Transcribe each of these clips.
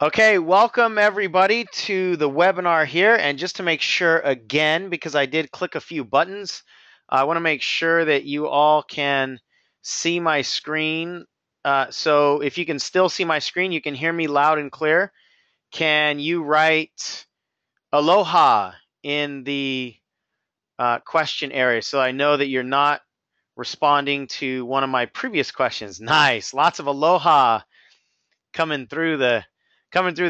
Okay, welcome everybody to the webinar here. And just to make sure again, because I did click a few buttons, I want to make sure that you all can see my screen. So if you can still see my screen, you can hear me loud and clear. Can you write aloha in the question area so I know that you're not responding to one of my previous questions? Nice, lots of aloha coming through the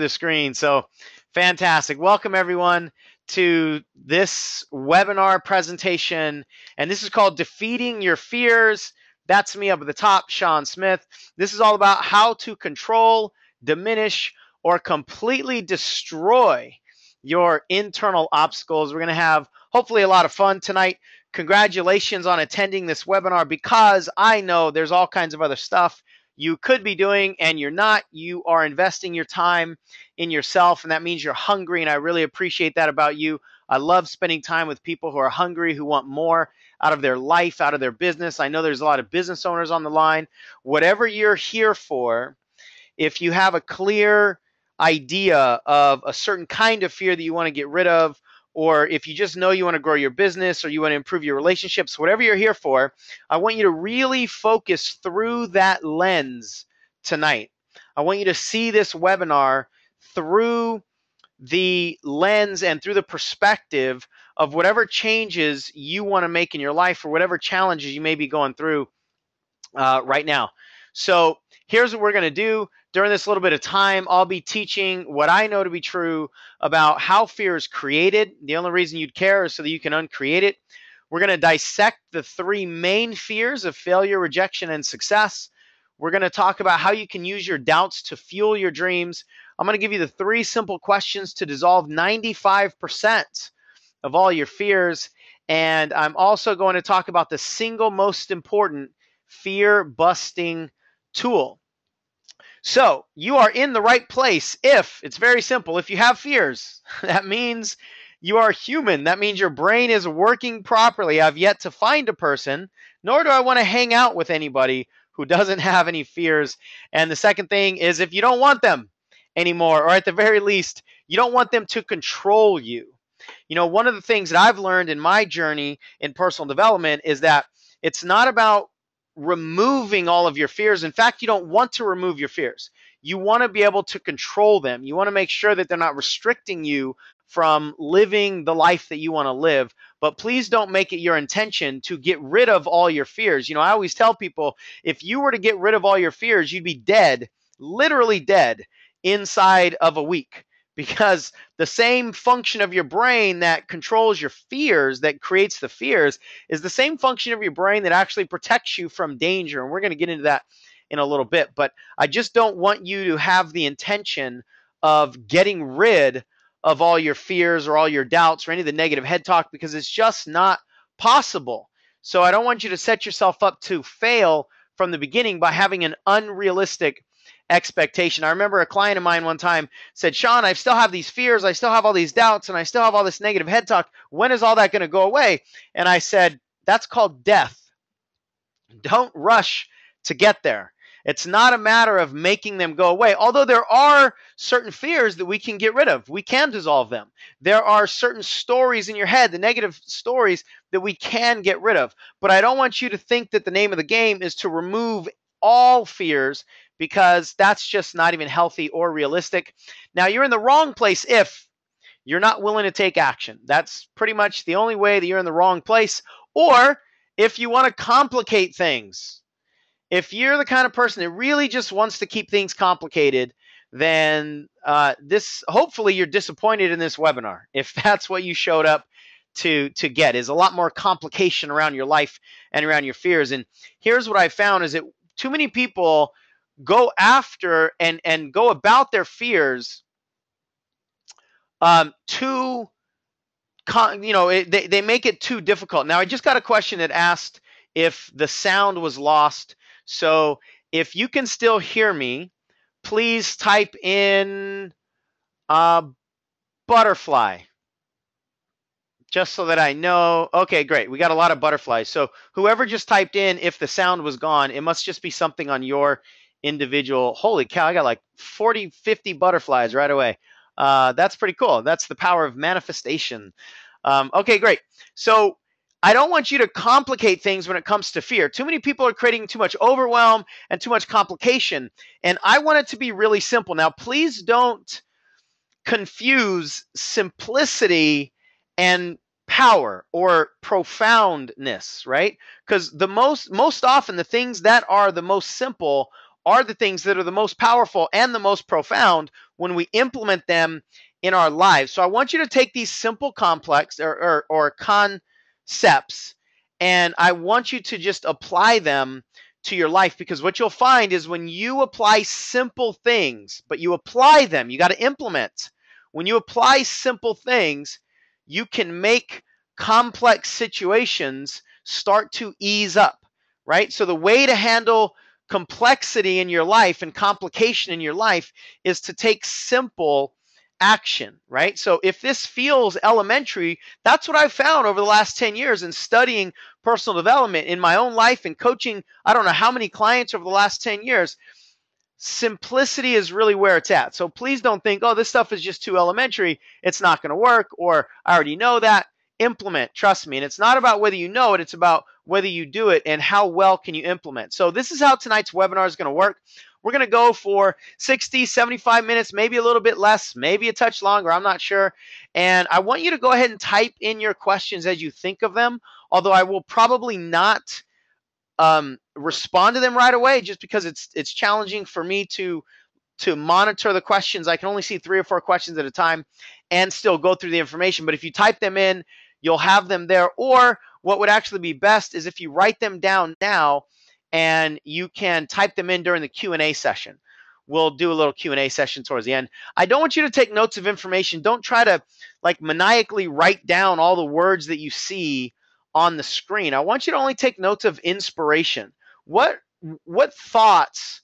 screen. So fantastic. Welcome everyone to this webinar presentation. And this is called Defeating Your Fears. That's me up at the top, Sean Smith. This is all about how to control, diminish, or completely destroy your internal obstacles. We're going to have hopefully a lot of fun tonight. Congratulations on attending this webinar, because I know there's all kinds of other stuff you could be doing and you're not. You are investing your time in yourself, and that means you're hungry, and I really appreciate that about you. I love spending time with people who are hungry, who want more out of their life, out of their business. I know there's a lot of business owners on the line. Whatever you're here for, if you have a clear idea of a certain kind of fear that you want to get rid of, or if you just know you want to grow your business or you want to improve your relationships, whatever you're here for, I want you to really focus through that lens tonight. I want you to see this webinar through the lens and through the perspective of whatever changes you want to make in your life or whatever challenges you may be going through right now. So here's what we're going to do. During this little bit of time, I'll be teaching what I know to be true about how fear is created. The only reason you'd care is so that you can uncreate it. We're going to dissect the three main fears of failure, rejection, and success. We're going to talk about how you can use your doubts to fuel your dreams. I'm going to give you the three simple questions to dissolve 95% of all your fears. And I'm also going to talk about the single most important fear busting tool. So you are in the right place if, it's very simple, if you have fears. That means you are human. That means your brain is working properly. I've yet to find a person, nor do I want to hang out with anybody who doesn't have any fears. And the second thing is, if you don't want them anymore, or at the very least, you don't want them to control you. You know, one of the things that I've learned in my journey in personal development is that it's not about removing all of your fears. In fact, you don't want to remove your fears. You want to be able to control them. You want to make sure that they're not restricting you from living the life that you want to live. But please don't make it your intention to get rid of all your fears. You know, I always tell people, if you were to get rid of all your fears, you'd be dead, literally dead, inside of a week, because the same function of your brain that controls your fears, that creates the fears, is the same function of your brain that actually protects you from danger. And we're going to get into that in a little bit. But I just don't want you to have the intention of getting rid of all your fears or all your doubts or any of the negative head talk, because it's just not possible. So I don't want you to set yourself up to fail from the beginning by having an unrealistic expectation. I remember a client of mine one time said, Sean, I still have these fears, I still have all these doubts, and I still have all this negative head talk. When is all that going to go away? And I said, that's called death. Don't rush to get there. It's not a matter of making them go away, although there are certain fears that we can get rid of. We can dissolve them. There are certain stories in your head, the negative stories, that we can get rid of. But I don't want you to think that the name of the game is to remove all fears, because that's just not even healthy or realistic. Now, you're in the wrong place if you're not willing to take action. That's pretty much the only way that you're in the wrong place. Or if you want to complicate things. If you're the kind of person that really just wants to keep things complicated, then hopefully you're disappointed in this webinar. If that's what you showed up to get, is a lot more complication around your life and around your fears. And here's what I found is that too many people go after and go about their fears too, they make it too difficult. Now, I just got a question that asked if the sound was lost. So if you can still hear me, please type in butterfly, just so that I know. Okay, great. We got a lot of butterflies. So whoever just typed in if the sound was gone, it must just be something on your individual. Holy cow, I got like 40, 50 butterflies right away. That's pretty cool. That's the power of manifestation. Okay, great. So I don't want you to complicate things when it comes to fear. Too many people are creating too much overwhelm and too much complication. And I want it to be really simple. Now, please don't confuse simplicity and power or profoundness, right? Because the most often the things that are the most simple are the things that are the most powerful and the most profound when we implement them in our lives. So I want you to take these simple complex or concepts, and I want you to just apply them to your life, because what you'll find is when you apply simple things, but you apply them, you got to implement. When you apply simple things, you can make complex situations start to ease up, right? So the way to handle complexity in your life and complication in your life is to take simple action, right? So if this feels elementary, that's what I've found over the last 10 years in studying personal development in my own life and coaching, I don't know how many clients over the last 10 years. Simplicity is really where it's at. So please don't think, oh, this stuff is just too elementary, it's not going to work, or I already know that. Implement, trust me. And it's not about whether you know it, it's about whether you do it and how well can you implement. So this is how tonight's webinar is going to work. We're going to go for 60, 75 minutes, maybe a little bit less, maybe a touch longer, I'm not sure. And I want you to go ahead and type in your questions as you think of them, although I will probably not respond to them right away, just because it's challenging for me to monitor the questions. I can only see 3 or 4 questions at a time and still go through the information. But if you type them in, you'll have them there. Or what would actually be best is if you write them down now and you can type them in during the Q&A session. We'll do a little Q&A session towards the end. I don't want you to take notes of information. Don't try to like maniacally write down all the words that you see on the screen. I want you to only take notes of inspiration. What thoughts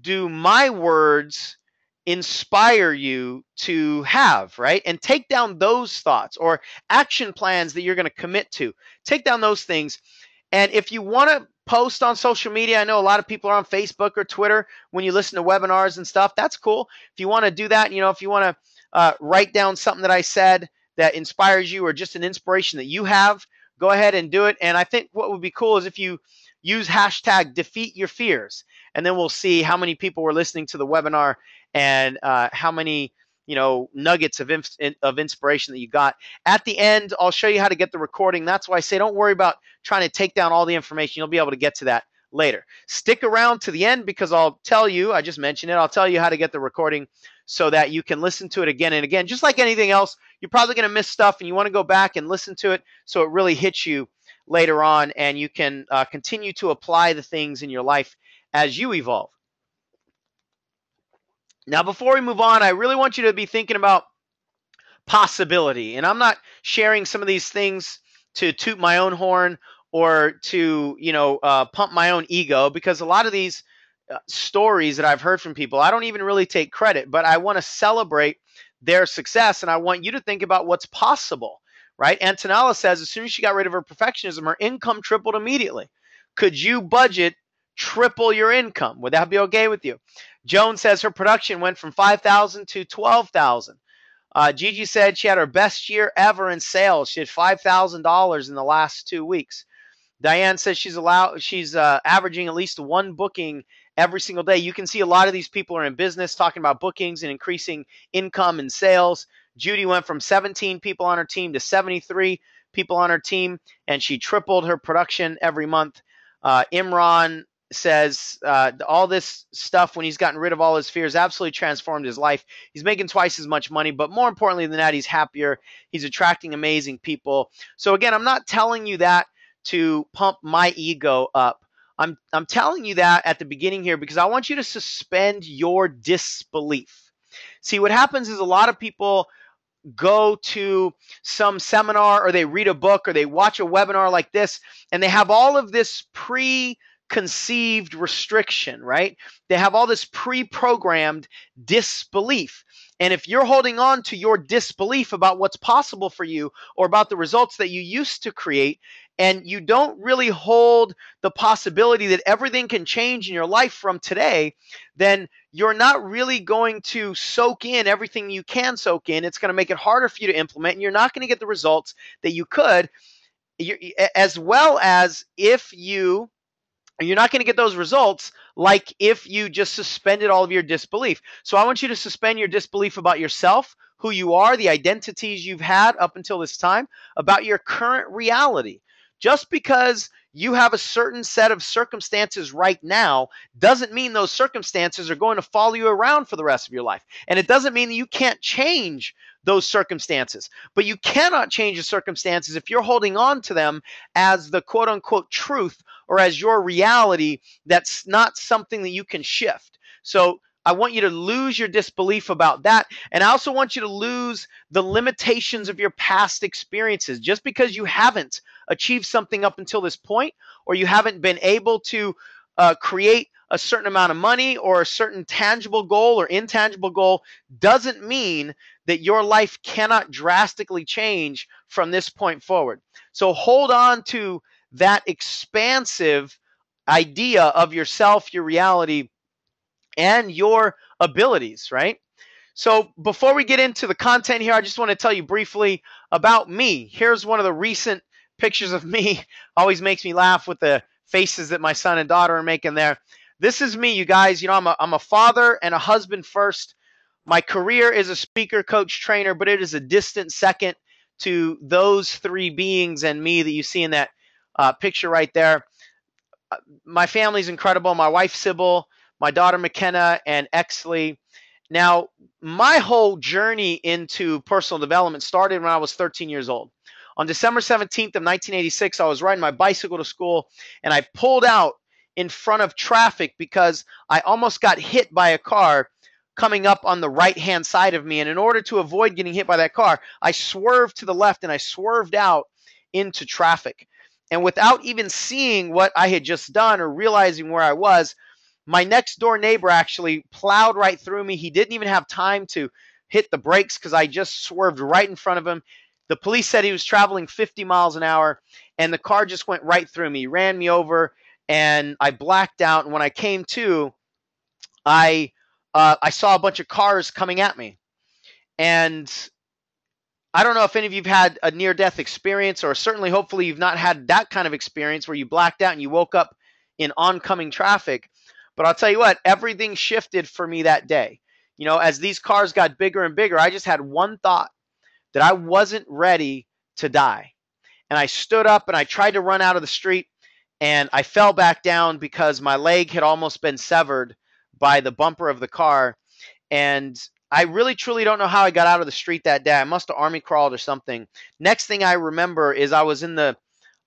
do my words inspire you to have, right? And take down those thoughts or action plans that you're going to commit to. Take down those things. And if you want to post on social media, I know a lot of people are on Facebook or Twitter when you listen to webinars and stuff. That's cool. If you want to do that, if you want to write down something that I said that inspires you or just an inspiration that you have, go ahead and do it. And I think what would be cool is if you use hashtag defeat your fears, and then we'll see how many people were listening to the webinar and how many nuggets of inspiration that you got. At the end, I'll show you how to get the recording. That's why I say don't worry about trying to take down all the information. You'll be able to get to that later. Stick around to the end, because I'll tell you, I just mentioned it, I'll tell you how to get the recording so that you can listen to it again and again. Just like anything else, you're probably going to miss stuff and you want to go back and listen to it so it really hits you later on, and you can continue to apply the things in your life as you evolve. Now, before we move on, I really want you to be thinking about possibility. And I'm not sharing some of these things to toot my own horn or to, pump my own ego, because a lot of these stories that I've heard from people, I don't even really take credit, but I want to celebrate their success. And I want you to think about what's possible, right? Antonella says as soon as she got rid of her perfectionism, her income tripled immediately. Could you budget triple your income? Would that be okay with you? Joan says her production went from 5,000 to 12,000. Gigi said she had her best year ever in sales. She had $5,000 in the last 2 weeks. Diane says she's averaging at least 1 booking every single day. You can see a lot of these people are in business talking about bookings and increasing income and sales. Judy went from 17 people on her team to 73 people on her team, and she tripled her production every month. Imran says all this stuff, when he's gotten rid of all his fears, absolutely transformed his life. He's making twice as much money, but more importantly than that, he's happier. He's attracting amazing people. So again, I'm not telling you that to pump my ego up. I'm telling you that at the beginning here because I want you to suspend your disbelief. See, what happens is a lot of people go to some seminar or they read a book or they watch a webinar like this, and they have all of this preconceived restriction, right? They have all this pre-programmed disbelief. And if you're holding on to your disbelief about what's possible for you or about the results that you used to create, and you don't really hold the possibility that everything can change in your life from today, then you're not really going to soak in everything you can soak in. It's going to make it harder for you to implement, and you're not going to get the results that you could, as well as if you're not going to get those results like if you just suspended all of your disbelief. So I want you to suspend your disbelief about yourself, who you are, the identities you've had up until this time, about your current reality. Just because you have a certain set of circumstances right now doesn't mean those circumstances are going to follow you around for the rest of your life. And it doesn't mean that you can't change those circumstances. But you cannot change the circumstances if you're holding on to them as the quote unquote truth or as your reality. That's not something that you can shift. So I want you to lose your disbelief about that. And I also want you to lose the limitations of your past experiences. Just because you haven't achieved something up until this point, or you haven't been able to create a certain amount of money or a certain tangible goal or intangible goal, doesn't mean that your life cannot drastically change from this point forward. So hold on to that expansive idea of yourself, your reality, and your abilities, right? So before we get into the content here, I just want to tell you briefly about me. Here's one of the recent pictures of me. Always makes me laugh with the faces that my son and daughter are making there. This is me, you guys. You know, I'm a father and a husband first. My career is a speaker, coach, trainer, but it is a distant second to those three beings and me that you see in that picture right there. My family's incredible. My wife, Sybil, my daughter, McKenna, and Exley. Now, my whole journey into personal development started when I was 13 years old. On December 17th of 1986, I was riding my bicycle to school, and I pulled out in front of traffic because I almost got hit by a car coming up on the right-hand side of me. And in order to avoid getting hit by that car, I swerved to the left and I swerved out into traffic. And without even seeing what I had just done or realizing where I was, my next door neighbor actually plowed right through me. He didn't even have time to hit the brakes because I just swerved right in front of him. The police said he was traveling 50 miles an hour, and the car just went right through me. He ran me over, and I blacked out. And when I came to, I saw a bunch of cars coming at me. And I don't know if any of you've had a near-death experience, or certainly, hopefully, you've not had that kind of experience where you blacked out and you woke up in oncoming traffic. But I'll tell you what, everything shifted for me that day. You know, as these cars got bigger and bigger, I just had one thought, that I wasn't ready to die. And I stood up and I tried to run out of the street, and I fell back down because my leg had almost been severed by the bumper of the car. And I really truly don't know how I got out of the street that day. I must have army crawled or something. Next thing I remember is I was in the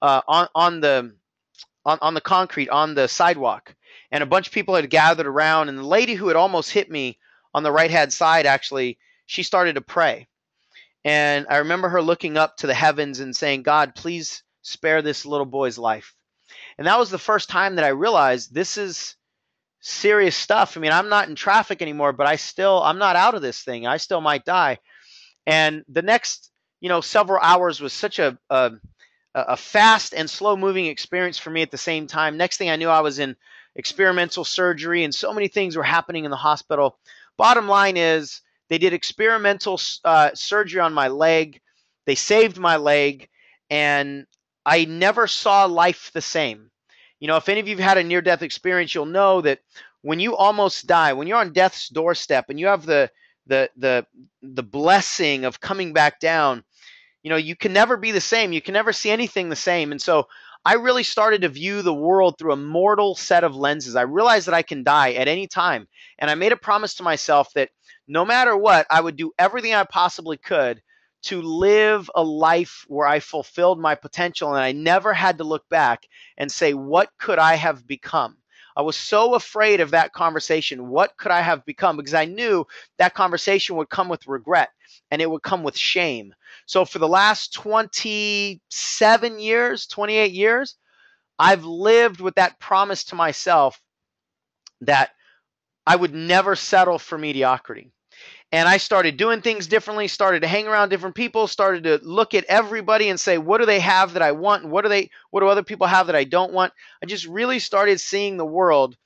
on the concrete on the sidewalk, and a bunch of people had gathered around, and the lady who had almost hit me on the right hand side, actually, she started to pray. And I remember her looking up to the heavens and saying, "God, please spare this little boy's life." And that was the first time that I realized this is serious stuff. I mean, I'm not in traffic anymore, but I'm not out of this thing. I still might die. And the next, several hours was such a fast and slow moving experience for me at the same time. Next thing I knew, I was in experimental surgery, and so many things were happening in the hospital. Bottom line is, they did experimental surgery on my leg. They saved my leg, and I never saw life the same. You know, if any of you have had a near-death experience, you'll know that when you almost die, when you're on death's doorstep, and you have the blessing of coming back down, you can never be the same. You can never see anything the same. And so I really started to view the world through a mortal set of lenses. I realized that I can die at any time. And I made a promise to myself that no matter what, I would do everything I possibly could to live a life where I fulfilled my potential, and I never had to look back and say, what could I have become? I was so afraid of that conversation. What could I have become? Because I knew that conversation would come with regret, and it would come with shame. So for the last 27 years, 28 years, I've lived with that promise to myself that I would never settle for mediocrity. And I started doing things differently, started to hang around different people, started to look at everybody and say, what do they have that I want? And what do other people have that I don't want? I just really started seeing the world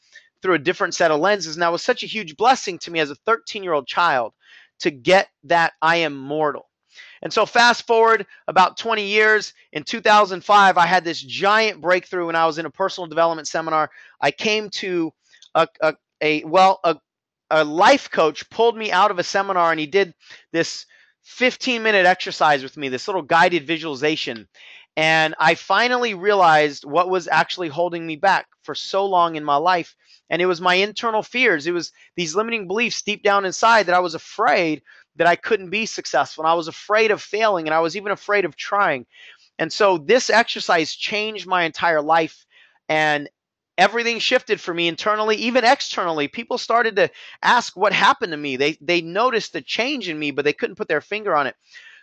through a different set of lenses. And that was such a huge blessing to me as a 13-year-old child to get that I am mortal. And so fast forward about 20 years, in 2005, I had this giant breakthrough when I was in a personal development seminar. I came to a life coach pulled me out of a seminar, and he did this 15-minute exercise with me, this little guided visualization. And I finally realized what was actually holding me back for so long in my life. And it was my internal fears. It was these limiting beliefs deep down inside that I was afraid that I couldn't be successful. And I was afraid of failing, and I was even afraid of trying. And so this exercise changed my entire life, and everything shifted for me internally, even externally. People started to ask what happened to me. They noticed the change in me, but they couldn't put their finger on it.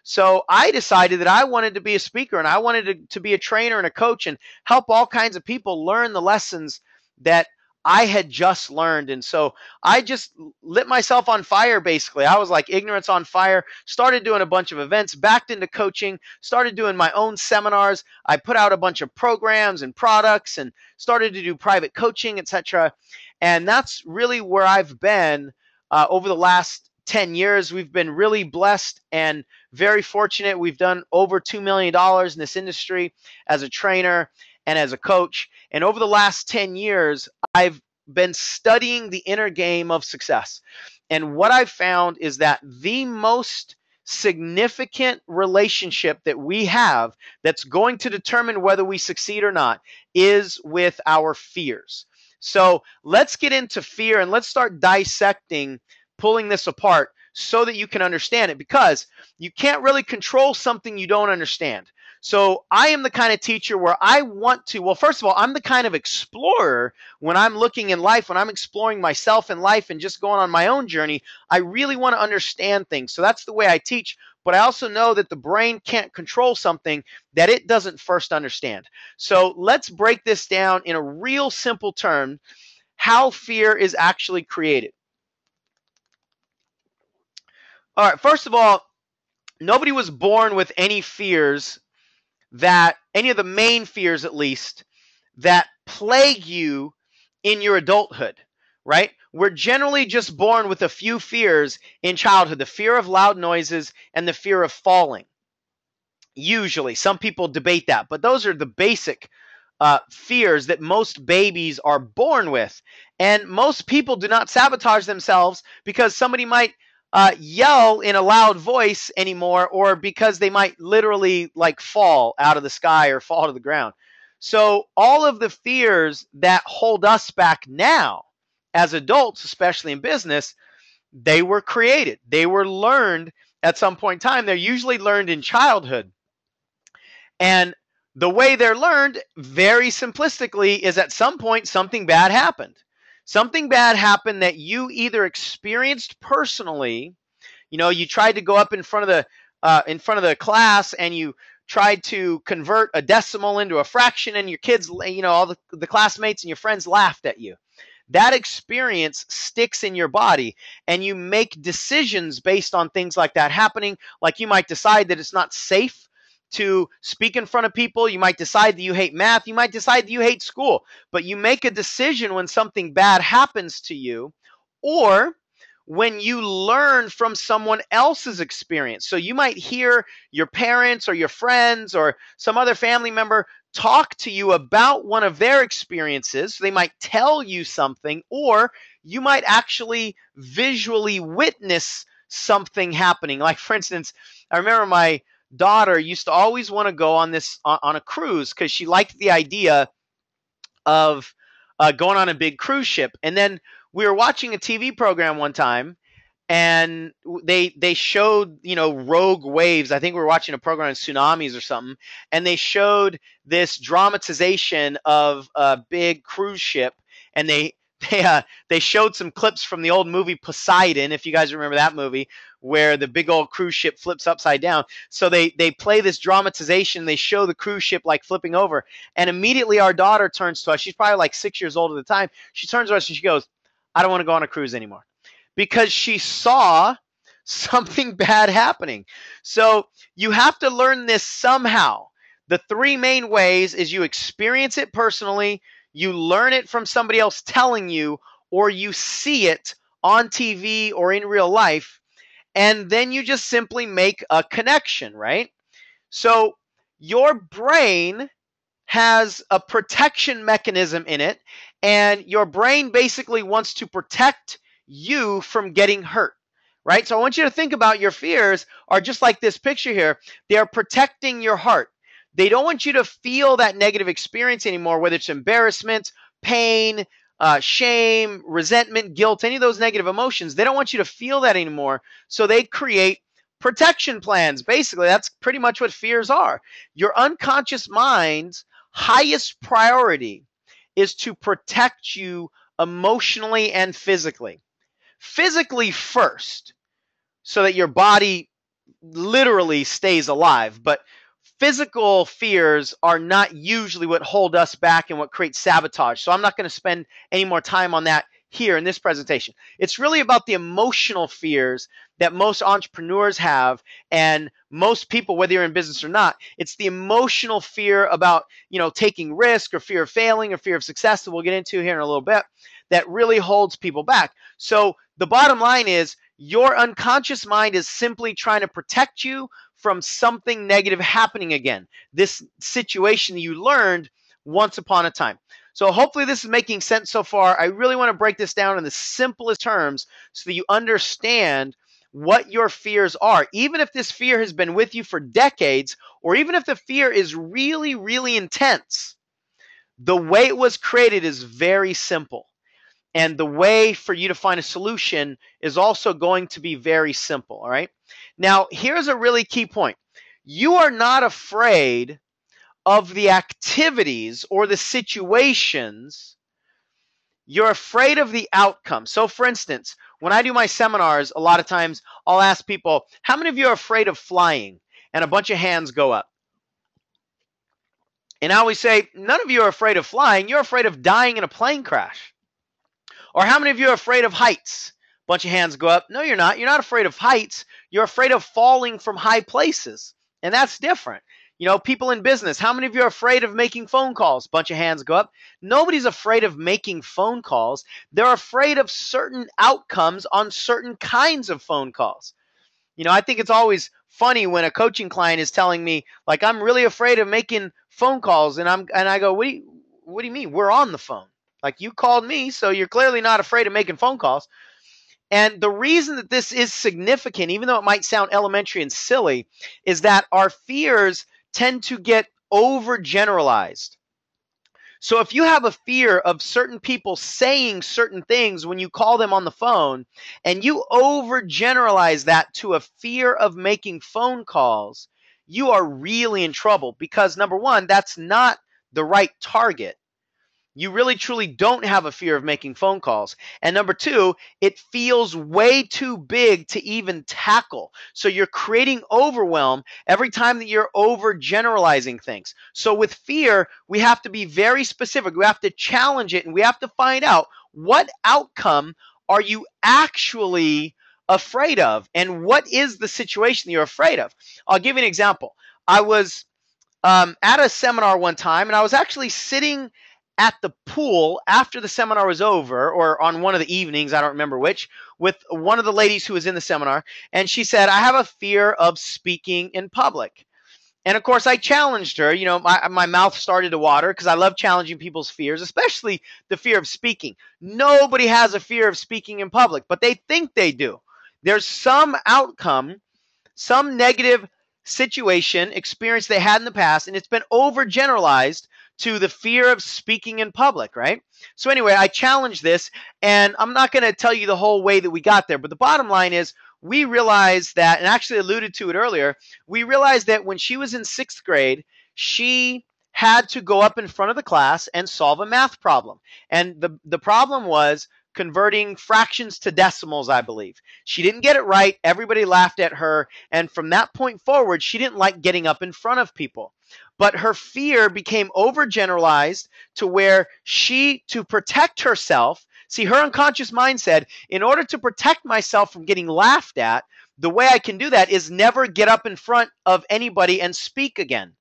So I decided that I wanted to be a speaker, and I wanted to be a trainer and a coach and help all kinds of people learn the lessons that I had just learned. And so I just lit myself on fire, basically. I was like ignorance on fire, started doing a bunch of events, backed into coaching, started doing my own seminars. I put out a bunch of programs and products and started to do private coaching, etc. And that's really where I've been over the last 10 years. We've been really blessed and very fortunate. We've done over $2 million in this industry as a trainer and as a coach. And over the last 10 years, I've been studying the inner game of success. And what I've found is that the most significant relationship that we have that's going to determine whether we succeed or not is with our fears. So let's get into fear and let's start dissecting, pulling this apart so that you can understand it, because you can't really control something you don't understand. So I am the kind of teacher where I want to, well, first of all, I'm the kind of explorer when I'm looking in life, when I'm exploring myself in life and just going on my own journey. I really want to understand things. So that's the way I teach. But I also know that the brain can't control something that it doesn't first understand. So let's break this down in a real simple term, how fear is actually created. All right, first of all, nobody was born with any fears, that any of the main fears at least, that plague you in your adulthood, right? We're generally just born with a few fears in childhood, the fear of loud noises and the fear of falling. Usually, some people debate that, but those are the basic fears that most babies are born with. And most people do not sabotage themselves because somebody might yell in a loud voice anymore, or because they might literally like fall out of the sky or fall to the ground. So all of the fears that hold us back now as adults, especially in business, they were created. They were learned at some point in time. They're usually learned in childhood. And the way they're learned, very simplistically, is at some point something bad happened. Something bad happened that you either experienced personally. You know, you tried to go up in front of the class and you tried to convert a decimal into a fraction, and your kids, you know, all the classmates and your friends laughed at you. That experience sticks in your body, and you make decisions based on things like that happening. Like you might decide that it's not safe to speak in front of people. You might decide that you hate math. You might decide that you hate school. But you make a decision when something bad happens to you, or when you learn from someone else's experience. So you might hear your parents or your friends or some other family member talk to you about one of their experiences. So they might tell you something, or you might actually visually witness something happening. Like, for instance, I remember my daughter used to always want to go on a cruise because she liked the idea of going on a big cruise ship. And then we were watching a TV program one time, and they showed, you know, rogue waves. I think we were watching a program on tsunamis or something, and they showed this dramatization of a big cruise ship, and they showed some clips from the old movie Poseidon, if you guys remember that movie, where the big old cruise ship flips upside down. So they play this dramatization. They show the cruise ship like flipping over, and immediately our daughter turns to us. She's probably like 6 years old at the time. She turns to us and she goes, "I don't want to go on a cruise anymore," because she saw something bad happening. So you have to learn this somehow. The three main ways is you experience it personally, you learn it from somebody else telling you, or you see it on TV or in real life, and then you just simply make a connection, right? So your brain has a protection mechanism in it, and your brain basically wants to protect you from getting hurt, right? So I want you to think about your fears are just like this picture here. They are protecting your heart. They don't want you to feel that negative experience anymore, whether it's embarrassment, pain, shame, resentment, guilt, any of those negative emotions. They don't want you to feel that anymore. So they create protection plans. Basically, that's pretty much what fears are. Your unconscious mind's highest priority is to protect you emotionally and physically. Physically first, so that your body literally stays alive. But physical fears are not usually what hold us back and what creates sabotage. So I'm not going to spend any more time on that here in this presentation. It's really about the emotional fears that most entrepreneurs have, and most people, whether you're in business or not. It's the emotional fear about, taking risk, or fear of failing, or fear of success that we'll get into here in a little bit, that really holds people back. So the bottom line is your unconscious mind is simply trying to protect you from something negative happening again. This situation you learned once upon a time. So hopefully this is making sense so far. I really want to break this down in the simplest terms so that you understand what your fears are. Even if this fear has been with you for decades, or even if the fear is really, really intense, the way it was created is very simple. And the way for you to find a solution is also going to be very simple, all right? Now, here's a really key point. You are not afraid of the activities or the situations. You're afraid of the outcome. So, for instance, when I do my seminars, a lot of times I'll ask people, how many of you are afraid of flying? And a bunch of hands go up. And I always say, none of you are afraid of flying. You're afraid of dying in a plane crash. Or how many of you are afraid of heights? Bunch of hands go up. No, you're not. You're not afraid of heights. You're afraid of falling from high places. And that's different. People in business, how many of you are afraid of making phone calls? Bunch of hands go up. Nobody's afraid of making phone calls. They're afraid of certain outcomes on certain kinds of phone calls. I think it's always funny when a coaching client is telling me, like, I'm really afraid of making phone calls. And I go, what do you mean? We're on the phone. Like, you called me, so you're clearly not afraid of making phone calls. And the reason that this is significant, even though it might sound elementary and silly, is that our fears tend to get overgeneralized. So if you have a fear of certain people saying certain things when you call them on the phone, and you overgeneralize that to a fear of making phone calls, you are really in trouble, because number one, that's not the right target. You really truly don't have a fear of making phone calls. And number two, it feels way too big to even tackle. So you're creating overwhelm every time that you're overgeneralizing things. So with fear, we have to be very specific. We have to challenge it, and we have to find out, what outcome are you actually afraid of? And what is the situation that you're afraid of? I'll give you an example. I was at a seminar one time, and I was actually sitting at the pool after the seminar was over, or on one of the evenings, I don't remember which, with one of the ladies who was in the seminar. And she said, I have a fear of speaking in public. And of course, I challenged her. My mouth started to water, because I love challenging people's fears, especially the fear of speaking. Nobody has a fear of speaking in public, but they think they do. There's some outcome, some negative situation, experience they had in the past, and it's been overgeneralized to the fear of speaking in public, right? So anyway, I challenged this, and I'm not going to tell you the whole way that we got there, but the bottom line is, we realized that, and actually alluded to it earlier, we realized that when she was in 6th grade, she had to go up in front of the class and solve a math problem. And the problem was converting fractions to decimals, I believe. She didn't get it right. Everybody laughed at her. And from that point forward, she didn't like getting up in front of people. But her fear became overgeneralized to where to protect herself, see, her unconscious mind said, in order to protect myself from getting laughed at, the way I can do that is never get up in front of anybody and speak again.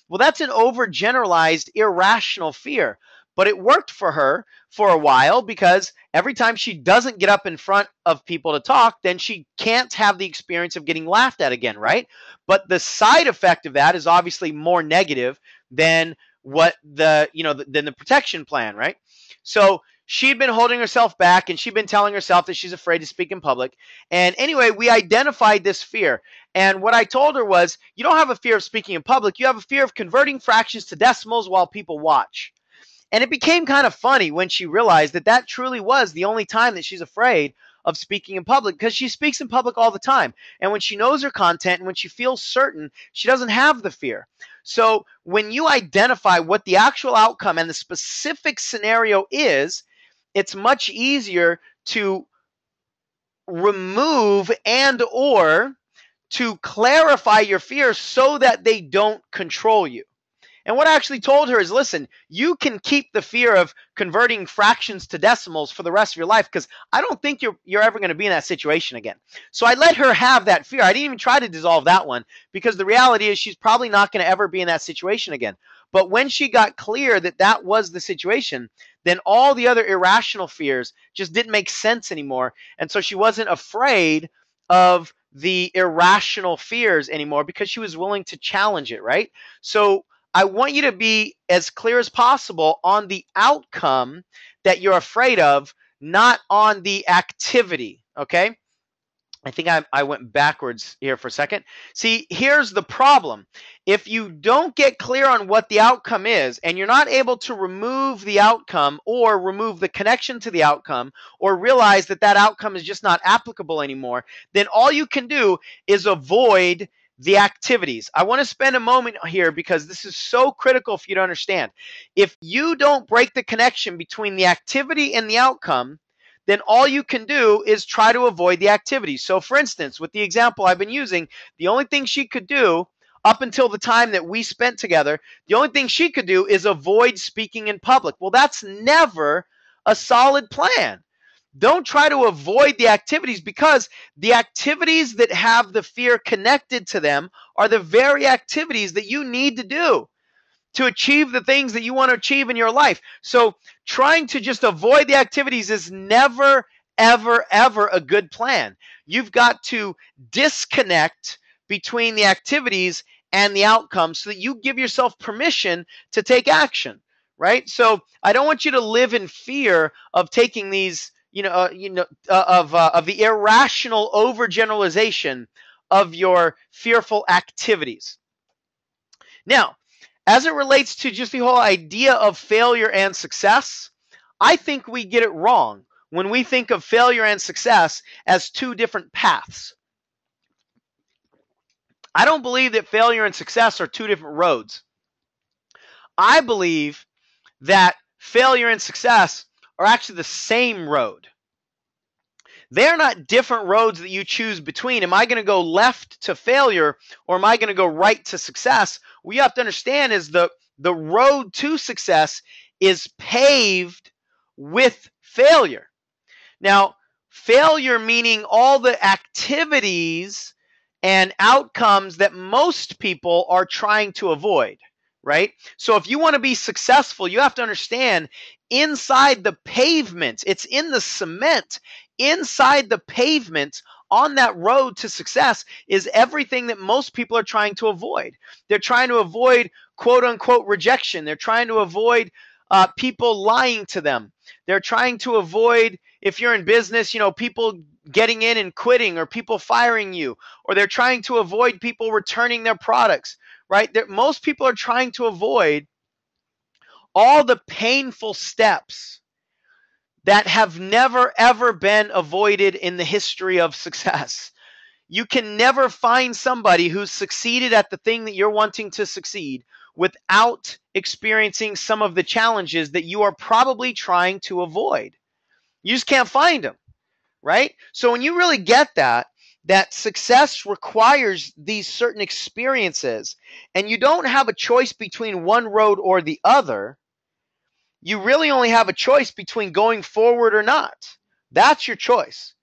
Well, that's an overgeneralized, irrational fear. But it worked for her for a while because every time she doesn't get up in front of people to talk, then she can't have the experience of getting laughed at again, right? But the side effect of that is obviously more negative than what than the protection plan, right? So she'd been holding herself back and she'd been telling herself that she's afraid to speak in public. And anyway, we identified this fear. And what I told her was, you don't have a fear of speaking in public. You have a fear of converting fractions to decimals while people watch. And it became kind of funny when she realized that that truly was the only time that she's afraid of speaking in public, because she speaks in public all the time. And when she knows her content and when she feels certain, she doesn't have the fear. So when you identify what the actual outcome and the specific scenario is, it's much easier to remove and or to clarify your fears so that they don't control you. And what I actually told her is, listen, you can keep the fear of converting fractions to decimals for the rest of your life, because I don't think you're ever going to be in that situation again. So I let her have that fear. I didn't even try to dissolve that one, because the reality is she's probably not going to ever be in that situation again. But when she got clear that that was the situation, then all the other irrational fears just didn't make sense anymore. And so she wasn't afraid of the irrational fears anymore because she was willing to challenge it, right? So I want you to be as clear as possible on the outcome that you're afraid of, not on the activity, okay? I think I went backwards here for a second. See, here's the problem. If you don't get clear on what the outcome is, and you're not able to remove the outcome or remove the connection to the outcome, or realize that that outcome is just not applicable anymore, then all you can do is avoid the activities. I want to spend a moment here because this is so critical for you to understand. If you don't break the connection between the activity and the outcome, then all you can do is try to avoid the activity. So for instance, with the example I've been using, the only thing she could do up until the time that we spent together, the only thing she could do is avoid speaking in public. Well, that's never a solid plan. Don't try to avoid the activities, because the activities that have the fear connected to them are the very activities that you need to do to achieve the things that you want to achieve in your life. So trying to just avoid the activities is never, ever, ever a good plan. You've got to disconnect between the activities and the outcomes so that you give yourself permission to take action, right? So I don't want you to live in fear of taking these, of the irrational overgeneralization of your fearful activities. Now, as it relates to just the whole idea of failure and success, I think we get it wrong when we think of failure and success as two different paths. I don't believe that failure and success are two different roads. I believe that failure and success are actually the same road. They're not different roads that you choose between. Am I going to go left to failure, or am I going to go right to success? What you have to understand is the road to success is paved with failure. Now, failure meaning all the activities and outcomes that most people are trying to avoid, right? So if you want to be successful, you have to understand inside the pavement, it's in the cement, inside the pavement on that road to success is everything that most people are trying to avoid. They're trying to avoid quote unquote rejection. They're trying to avoid people lying to them. They're trying to avoid, if you're in business, people getting in and quitting, or people firing you, or they're trying to avoid people returning their products, right? Most people are trying to avoid all the painful steps that have never, ever been avoided in the history of success. You can never find somebody who's succeeded at the thing that you're wanting to succeed without experiencing some of the challenges that you are probably trying to avoid. You just can't find them, right? So when you really get that success requires these certain experiences, and you don't have a choice between one road or the other, you really only have a choice between going forward or not. That's your choice.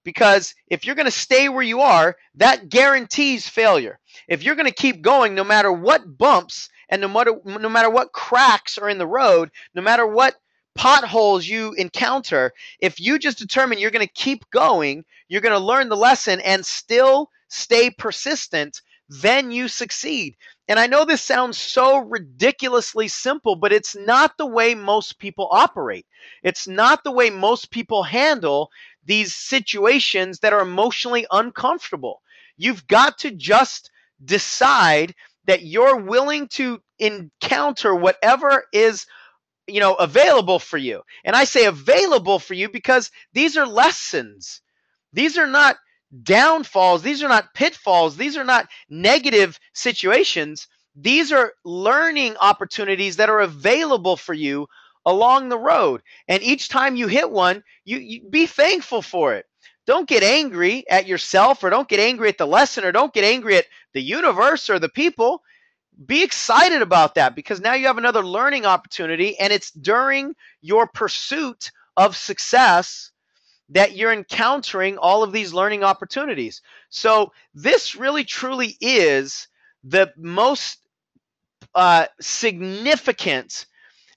Because if you're going to stay where you are, that guarantees failure. If you're going to keep going no matter what bumps and no matter what cracks are in the road, no matter what potholes you encounter, if you just determine you're going to keep going, you're going to learn the lesson and still stay persistent, then you succeed. And I know this sounds so ridiculously simple, but it's not the way most people operate. It's not the way most people handle these situations that are emotionally uncomfortable. You've got to just decide that you're willing to encounter whatever is available for you. And I say available for you because these are lessons. These are not downfalls. These are not pitfalls. These are not negative situations. These are learning opportunities that are available for you along the road. And each time you hit one, you be thankful for it. Don't get angry at yourself, or don't get angry at the lesson, or don't get angry at the universe or the people. Be excited about that, because now you have another learning opportunity, and it's during your pursuit of success that you're encountering all of these learning opportunities. So this really truly is the most significant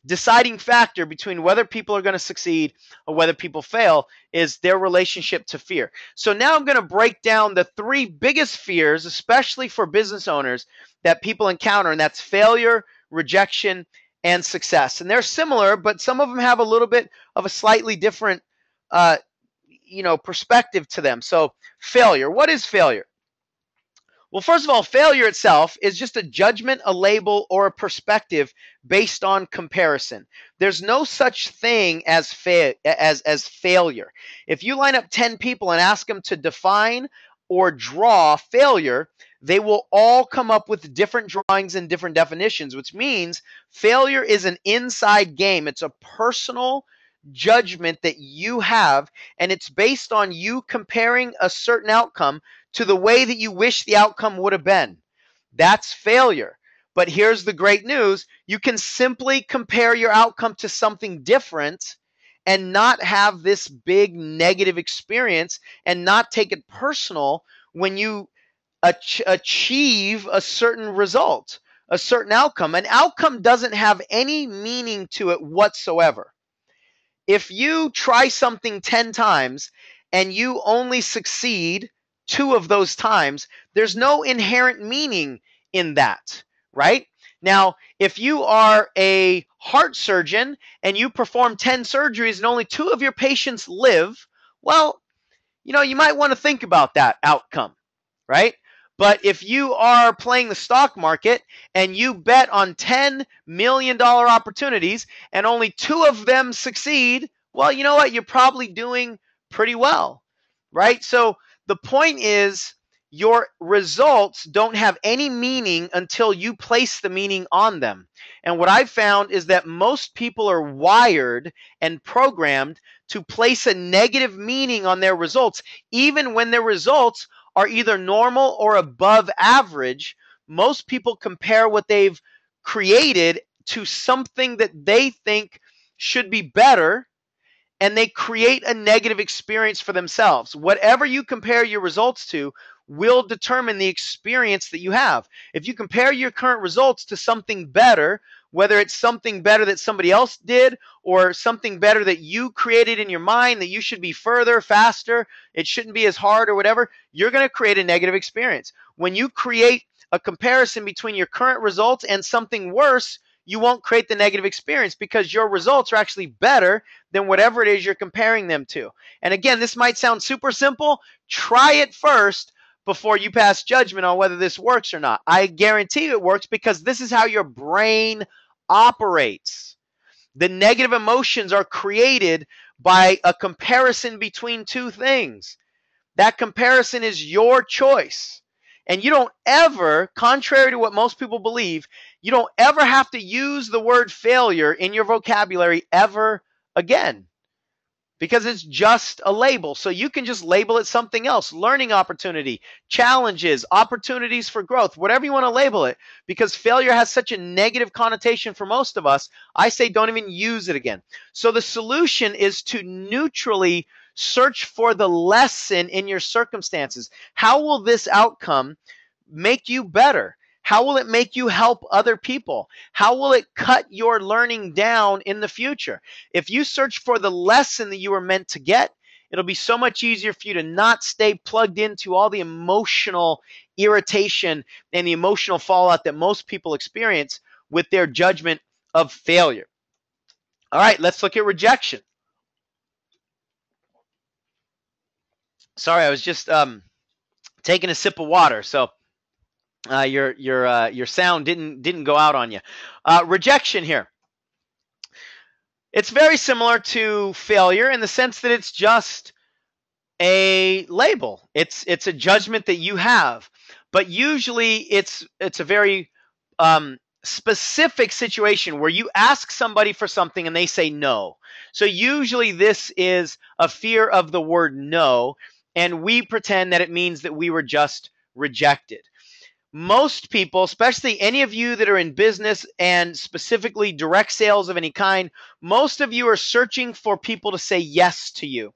deciding factor between whether people are going to succeed or whether people fail, is their relationship to fear. So now I'm going to break down the three biggest fears, especially for business owners, that people encounter, and that's failure, rejection, and success. And they're similar, but some of them have a little bit of a slightly different perspective to them. So failure. What is failure? Well, first of all, failure itself is just a judgment, a label, or a perspective based on comparison. There's no such thing as failure. If you line up 10 people and ask them to define or draw failure, they will all come up with different drawings and different definitions, which means failure is an inside game. It's a personal judgment that you have, and it's based on you comparing a certain outcome to the way that you wish the outcome would have been. That's failure. But here's the great news. You can simply compare your outcome to something different and not have this big negative experience and not take it personal when you achieve a certain result, a certain outcome. An outcome doesn't have any meaning to it whatsoever. If you try something 10 times and you only succeed 2 of those times, there's no inherent meaning in that, right? Now, if you are a heart surgeon and you perform 10 surgeries and only 2 of your patients live, well, you might want to think about that outcome, right? But if you are playing the stock market and you bet on $10 million opportunities and only 2 of them succeed, well, you know what? You're probably doing pretty well, right? So the point is, your results don't have any meaning until you place the meaning on them. And what I've found is that most people are wired and programmed to place a negative meaning on their results, even when their results are either normal or above average. Most people compare what they've created to something that they think should be better, and they create a negative experience for themselves. Whatever you compare your results to will determine the experience that you have. If you compare your current results to something better, whether it's something better that somebody else did or something better that you created in your mind, that you should be further, faster, it shouldn't be as hard or whatever, you're going to create a negative experience. When you create a comparison between your current results and something worse, you won't create the negative experience because your results are actually better than whatever it is you're comparing them to. And again, this might sound super simple. Try it first before you pass judgment on whether this works or not. I guarantee you it works, because this is how your brain operates. The negative emotions are created by a comparison between 2 things. That comparison is your choice. And you don't ever, contrary to what most people believe, you don't ever have to use the word failure in your vocabulary ever again, because it's just a label. So you can just label it something else: learning opportunity, challenges, opportunities for growth, whatever you want to label it, because failure has such a negative connotation for most of us. I say don't even use it again. So the solution is to neutrally Search for the lesson in your circumstances. How will this outcome make you better? How will it make you help other people? How will it cut your learning down in the future? If you search for the lesson that you were meant to get, it'll be so much easier for you to not stay plugged into all the emotional irritation and the emotional fallout that most people experience with their judgment of failure. All right, let's look at rejection. Sorry, I was just taking a sip of water, so your sound didn't go out on you. Rejection here. It's very similar to failure in the sense that it's just a label. It's a judgment that you have, but usually it's a very specific situation where you ask somebody for something and they say no. So usually this is a fear of the word no, and we pretend that it means that we were just rejected. Most people, especially any of you that are in business and specifically direct sales of any kind, most of you are searching for people to say yes to you.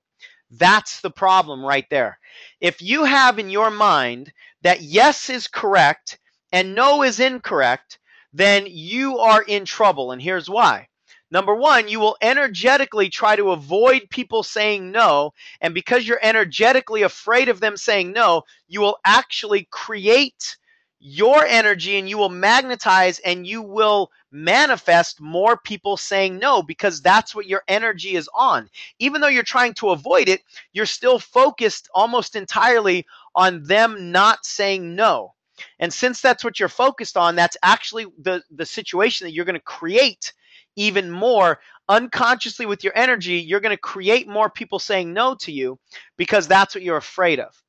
That's the problem right there. If you have in your mind that yes is correct and no is incorrect, then you are in trouble. And here's why. Number one, you will energetically try to avoid people saying no. And because you're energetically afraid of them saying no, you will actually create your energy and you will magnetize and you will manifest more people saying no, because that's what your energy is on. Even though you're trying to avoid it, you're still focused almost entirely on them not saying no. And since that's what you're focused on, that's actually the situation that you're going to create even more unconsciously with your energy. You're going to create more people saying no to you because that's what you're afraid of.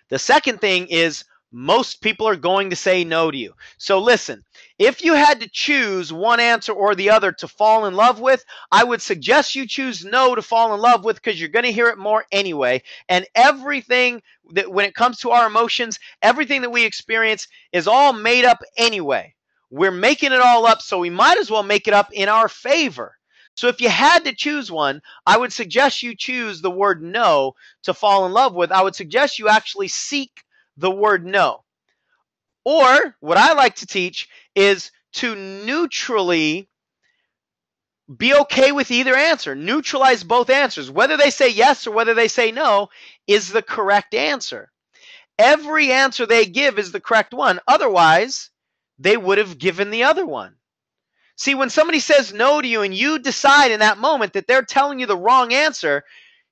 The second thing is most people are going to say no to you. So listen, if you had to choose one answer or the other to fall in love with, I would suggest you choose no to fall in love with, because you're going to hear it more anyway. And everything that, when it comes to our emotions, everything that we experience is all made up anyway. We're making it all up, so we might as well make it up in our favor. So if you had to choose one, I would suggest you choose the word no to fall in love with. I would suggest you actually seek the word no. Or what I like to teach is to neutrally be okay with either answer. Neutralize both answers. Whether they say yes or whether they say no is the correct answer. Every answer they give is the correct one. Otherwise, they would have given the other one. See, when somebody says no to you and you decide in that moment that they're telling you the wrong answer,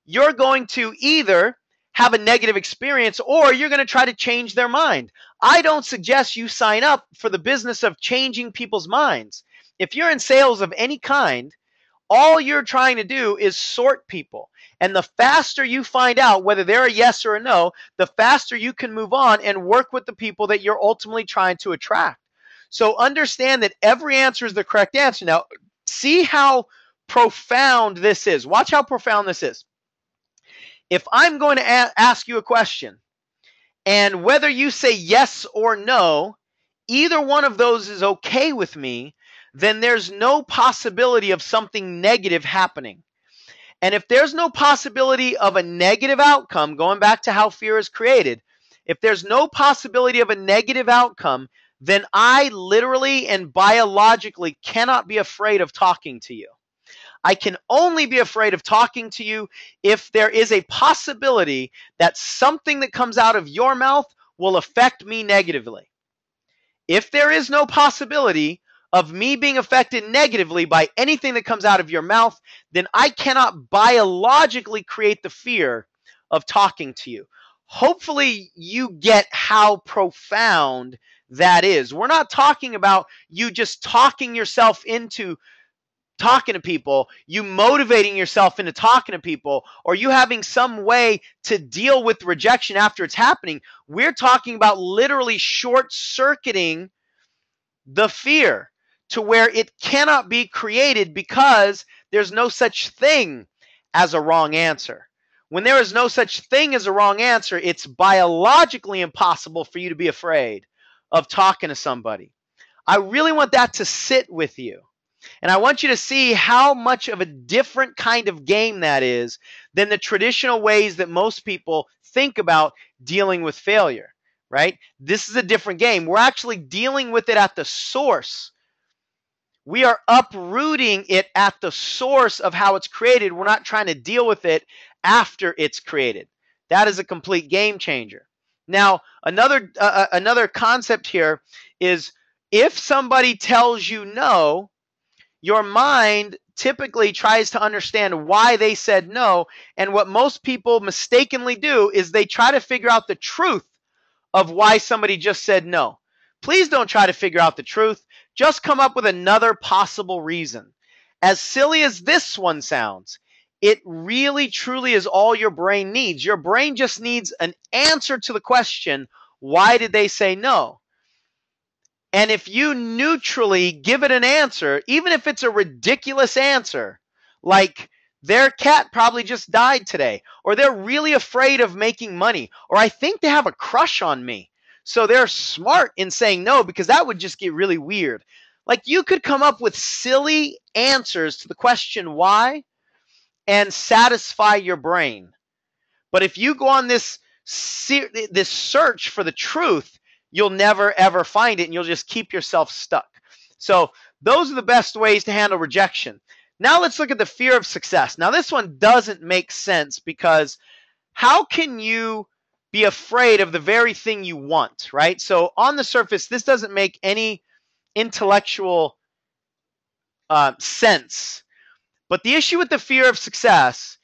you're going to either have a negative experience or you're going to try to change their mind. I don't suggest you sign up for the business of changing people's minds. If you're in sales of any kind, all you're trying to do is sort people. And the faster you find out whether they're a yes or a no, the faster you can move on and work with the people that you're ultimately trying to attract. So understand that every answer is the correct answer. Now, see how profound this is. Watch how profound this is. If I'm going to ask you a question, and whether you say yes or no, either one of those is okay with me, then there's no possibility of something negative happening. And if there's no possibility of a negative outcome, going back to how fear is created, if there's no possibility of a negative outcome, then I literally and biologically cannot be afraid of talking to you. I can only be afraid of talking to you if there is a possibility that something that comes out of your mouth will affect me negatively. If there is no possibility of me being affected negatively by anything that comes out of your mouth, then I cannot biologically create the fear of talking to you. Hopefully you get how profound that is. We're not talking about you just talking yourself into talking to people, you motivating yourself into talking to people, or you having some way to deal with rejection after it's happening. We're talking about literally short-circuiting the fear to where it cannot be created because there's no such thing as a wrong answer. When there is no such thing as a wrong answer, it's biologically impossible for you to be afraid of talking to somebody. I really want that to sit with you. And I want you to see how much of a different kind of game that is than the traditional ways that most people think about dealing with failure, right? This is a different game. We're actually dealing with it at the source. We are uprooting it at the source of how it's created. We're not trying to deal with it after it's created. That is a complete game changer. Now, another concept here is if somebody tells you no, your mind typically tries to understand why they said no. And what most people mistakenly do is they try to figure out the truth of why somebody just said no. Please don't try to figure out the truth. Just come up with another possible reason. As silly as this one sounds, it really truly is all your brain needs. Your brain just needs an answer to the question, why did they say no? And if you neutrally give it an answer, even if it's a ridiculous answer, like their cat probably just died today, or they're really afraid of making money, or I think they have a crush on me, so they're smart in saying no because that would just get really weird. Like you could come up with silly answers to the question why and satisfy your brain. But if you go on this search for the truth, you'll never ever find it and you'll just keep yourself stuck. So those are the best ways to handle rejection. Now let's look at the fear of success. Now this one doesn't make sense because how can you be afraid of the very thing you want, right? So on the surface, this doesn't make any intellectual sense. But the issue with the fear of success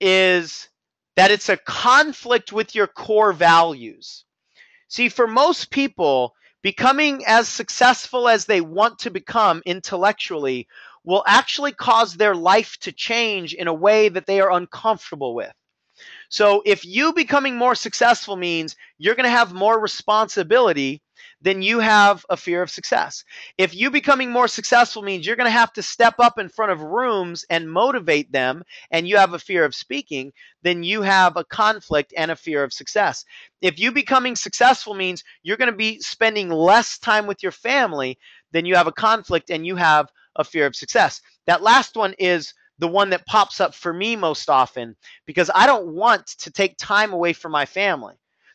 is that it's a conflict with your core values. See, for most people, becoming as successful as they want to become intellectually will actually cause their life to change in a way that they are uncomfortable with. So if you becoming more successful means you're going to have more responsibility, then you have a fear of success. If you becoming more successful means you're going to have to step up in front of rooms and motivate them, and you have a fear of speaking, then you have a conflict and a fear of success. If you becoming successful means you're going to be spending less time with your family, then you have a conflict and you have a fear of success. That last one is the one that pops up for me most often because I don't want to take time away from my family.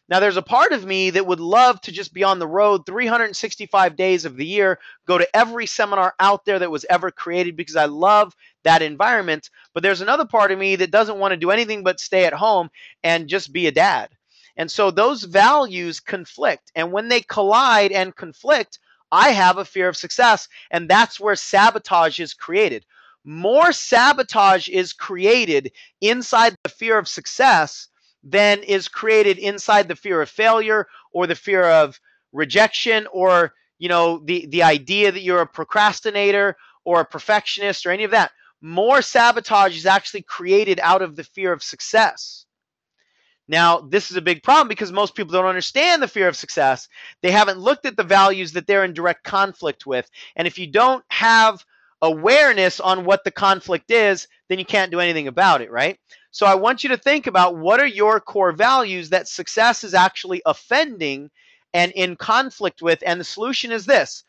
Now, there's a part of me that would love to just be on the road 365 days of the year, go to every seminar out there that was ever created because I love that environment. But there's another part of me that doesn't want to do anything but stay at home and just be a dad. And so those values conflict. And when they collide and conflict, I have a fear of success. And that's where sabotage is created. More sabotage is created inside the fear of success than is created inside the fear of failure or the fear of rejection or the idea that you're a procrastinator or a perfectionist or any of that. More sabotage is actually created out of the fear of success. Now, this is a big problem because most people don't understand the fear of success. They haven't looked at the values that they're in direct conflict with. And if you don't have awareness on what the conflict is, then you can't do anything about it, right? So I want you to think about what are your core values that success is actually offending and in conflict with. And the solution is this.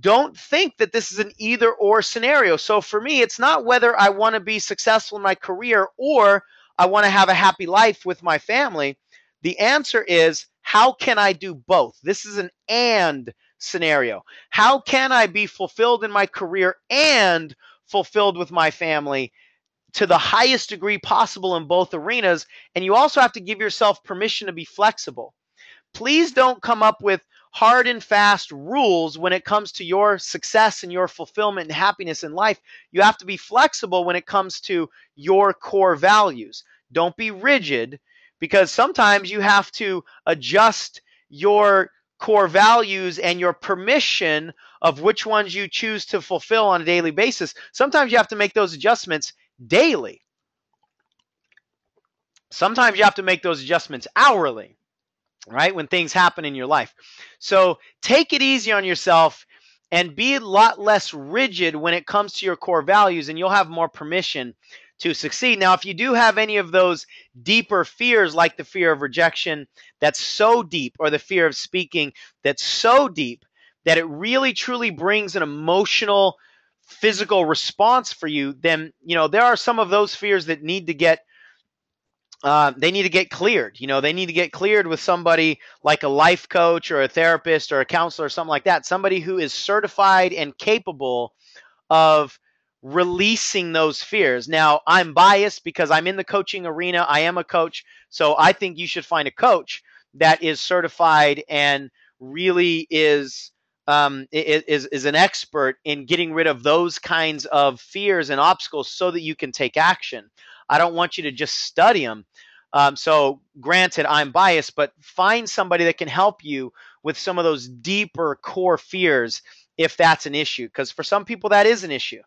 Don't think that this is an either or scenario. So for me, it's not whether I want to be successful in my career or I want to have a happy life with my family. The answer is, how can I do both? This is an and scenario. How can I be fulfilled in my career and fulfilled with my family to the highest degree possible in both arenas? And you also have to give yourself permission to be flexible. Please don't come up with hard and fast rules when it comes to your success and your fulfillment and happiness in life. You have to be flexible when it comes to your core values. Don't be rigid, because sometimes you have to adjust your core values and your permission of which ones you choose to fulfill on a daily basis. Sometimes you have to make those adjustments daily. Sometimes you have to make those adjustments hourly, right? When things happen in your life. So take it easy on yourself and be a lot less rigid when it comes to your core values, and you'll have more permission to succeed. Now, if you do have any of those deeper fears, like the fear of rejection that's so deep, or the fear of speaking that's so deep that it really truly brings an emotional physical response for you, then there are some of those fears that need to get they need to get cleared. They need to get cleared with somebody like a life coach or a therapist or a counselor or something like that. Somebody who is certified and capable of releasing those fears. Now, I'm biased because I'm in the coaching arena. I am a coach. So I think you should find a coach that is certified and really is an expert in getting rid of those kinds of fears and obstacles so that you can take action. I don't want you to just study them. So granted, I'm biased, but find somebody that can help you with some of those deeper core fears if that's an issue. Because for some people, that is an issue,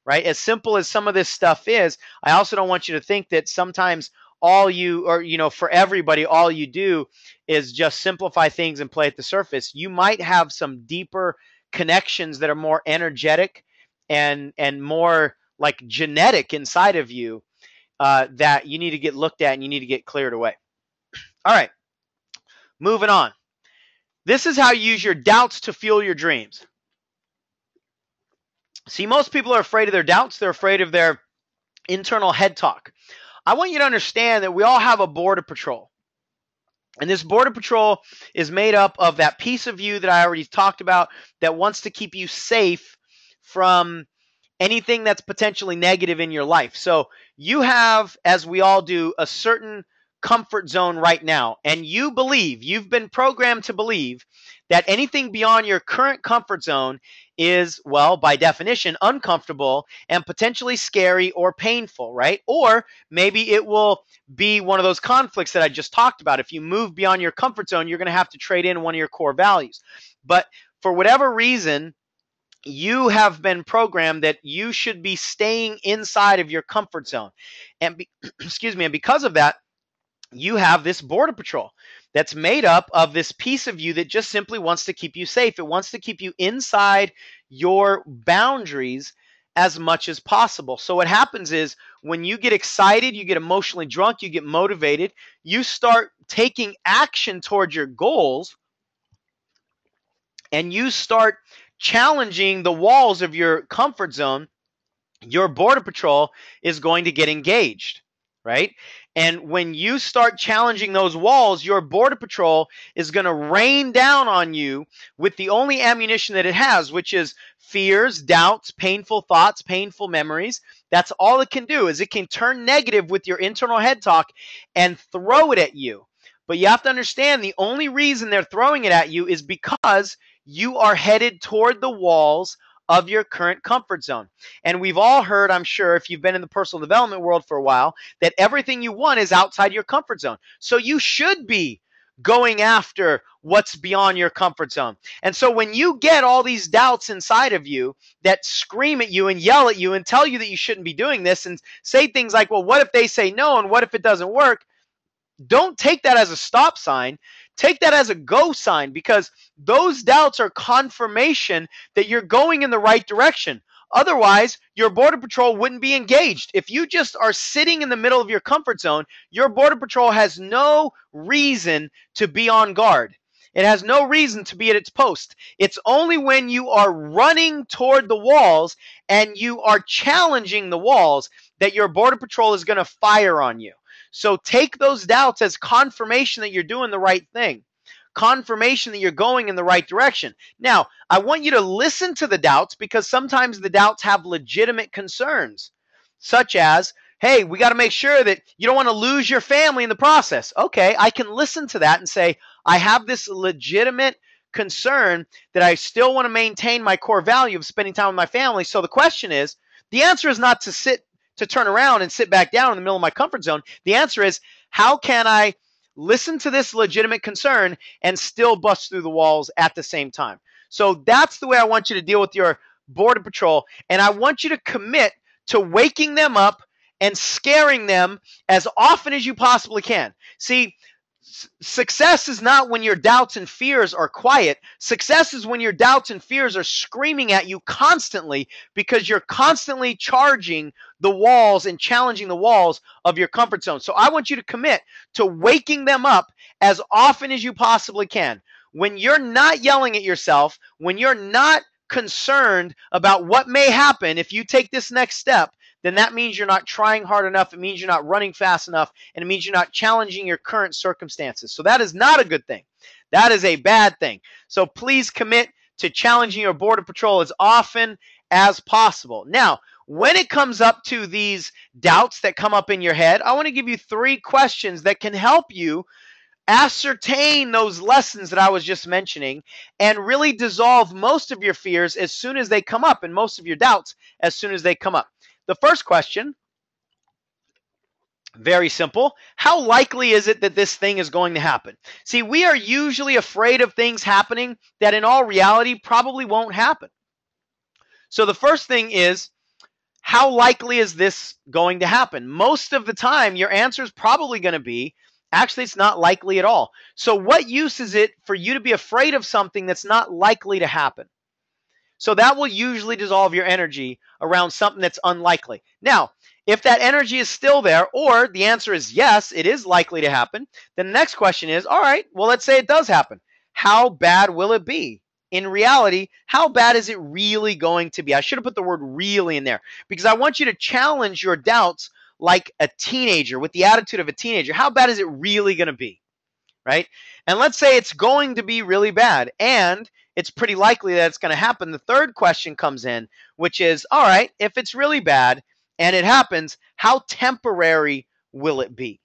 right? As simple as some of this stuff is, I also don't want you to think that sometimes for everybody, all you do is just simplify things and play at the surface. You might have some deeper connections that are more energetic and more like genetic inside of you that you need to get looked at and you need to get cleared away. All right, moving on. This is how you use your doubts to fuel your dreams. See, most people are afraid of their doubts. They're afraid of their internal head talk. I want you to understand that we all have a border patrol. And this border patrol is made up of that piece of you that I already talked about that wants to keep you safe from anything that's potentially negative in your life. So you have, as we all do, a certain comfort zone right now. And you've been programmed to believe that anything beyond your current comfort zone is, well, by definition, uncomfortable and potentially scary or painful, right? Or maybe it will be one of those conflicts that I just talked about. If you move beyond your comfort zone, you're going to have to trade in one of your core values. But for whatever reason, you have been programmed that you should be staying inside of your comfort zone. And and because of that, you have this border patrol that's made up of this piece of you that just simply wants to keep you safe. It wants to keep you inside your boundaries as much as possible. So what happens is when you get excited, you get emotionally drunk, you get motivated, you start taking action towards your goals, and you start challenging the walls of your comfort zone, your border patrol is going to get engaged, right? And when you start challenging those walls, your border patrol is going to rain down on you with the only ammunition that it has, which is fears, doubts, painful thoughts, painful memories. That's all it can do, is it can turn negative with your internal head talk and throw it at you. But you have to understand, the only reason they're throwing it at you is because you are headed toward the walls of your current comfort zone. And we've all heard, I'm sure, if you've been in the personal development world for a while, that everything you want is outside your comfort zone. So you should be going after what's beyond your comfort zone. And so when you get all these doubts inside of you that scream at you and yell at you and tell you that you shouldn't be doing this and say things like, well, what if they say no and what if it doesn't work? Don't take that as a stop sign. Take that as a go sign, because those doubts are confirmation that you're going in the right direction. Otherwise, your border patrol wouldn't be engaged. If you just are sitting in the middle of your comfort zone, your border patrol has no reason to be on guard. It has no reason to be at its post. It's only when you are running toward the walls and you are challenging the walls that your border patrol is going to fire on you. So take those doubts as confirmation that you're doing the right thing, confirmation that you're going in the right direction. Now, I want you to listen to the doubts, because sometimes the doubts have legitimate concerns, such as, hey, we got to make sure that you don't want to lose your family in the process. Okay, I can listen to that and say, I have this legitimate concern that I still want to maintain my core value of spending time with my family. So the question is, the answer is not to turn around and sit back down in the middle of my comfort zone. The answer is, how can I listen to this legitimate concern and still bust through the walls at the same time? So that's the way I want you to deal with your border patrol. And I want you to commit to waking them up and scaring them as often as you possibly can. See, success is not when your doubts and fears are quiet. Success is when your doubts and fears are screaming at you constantly, because you're constantly charging the walls and challenging the walls of your comfort zone. So I want you to commit to waking them up as often as you possibly can. When you're not yelling at yourself, when you're not concerned about what may happen if you take this next step, then that means you're not trying hard enough. It means you're not running fast enough, and it means you're not challenging your current circumstances. So that is not a good thing. That is a bad thing. So please commit to challenging your border patrol as often as possible. Now, when it comes up to these doubts that come up in your head, I want to give you 3 questions that can help you ascertain those lessons that I was just mentioning and really dissolve most of your fears as soon as they come up and most of your doubts as soon as they come up. The first question, very simple. How likely is it that this thing is going to happen? See, we are usually afraid of things happening that in all reality probably won't happen. So the first thing is, how likely is this going to happen? Most of the time, your answer is probably going to be, actually, it's not likely at all. So what use is it for you to be afraid of something that's not likely to happen? So that will usually dissolve your energy around something that's unlikely. Now, if that energy is still there, or the answer is yes, it is likely to happen, then the next question is, all right, well, let's say it does happen. How bad will it be? In reality, how bad is it really going to be? I should have put the word really in there because I want you to challenge your doubts like a teenager, with the attitude of a teenager. How bad is it really going to be? Right? And let's say it's going to be really bad, and it's pretty likely that it's going to happen. The third question comes in, which is, all right, if it's really bad and it happens, how temporary will it be?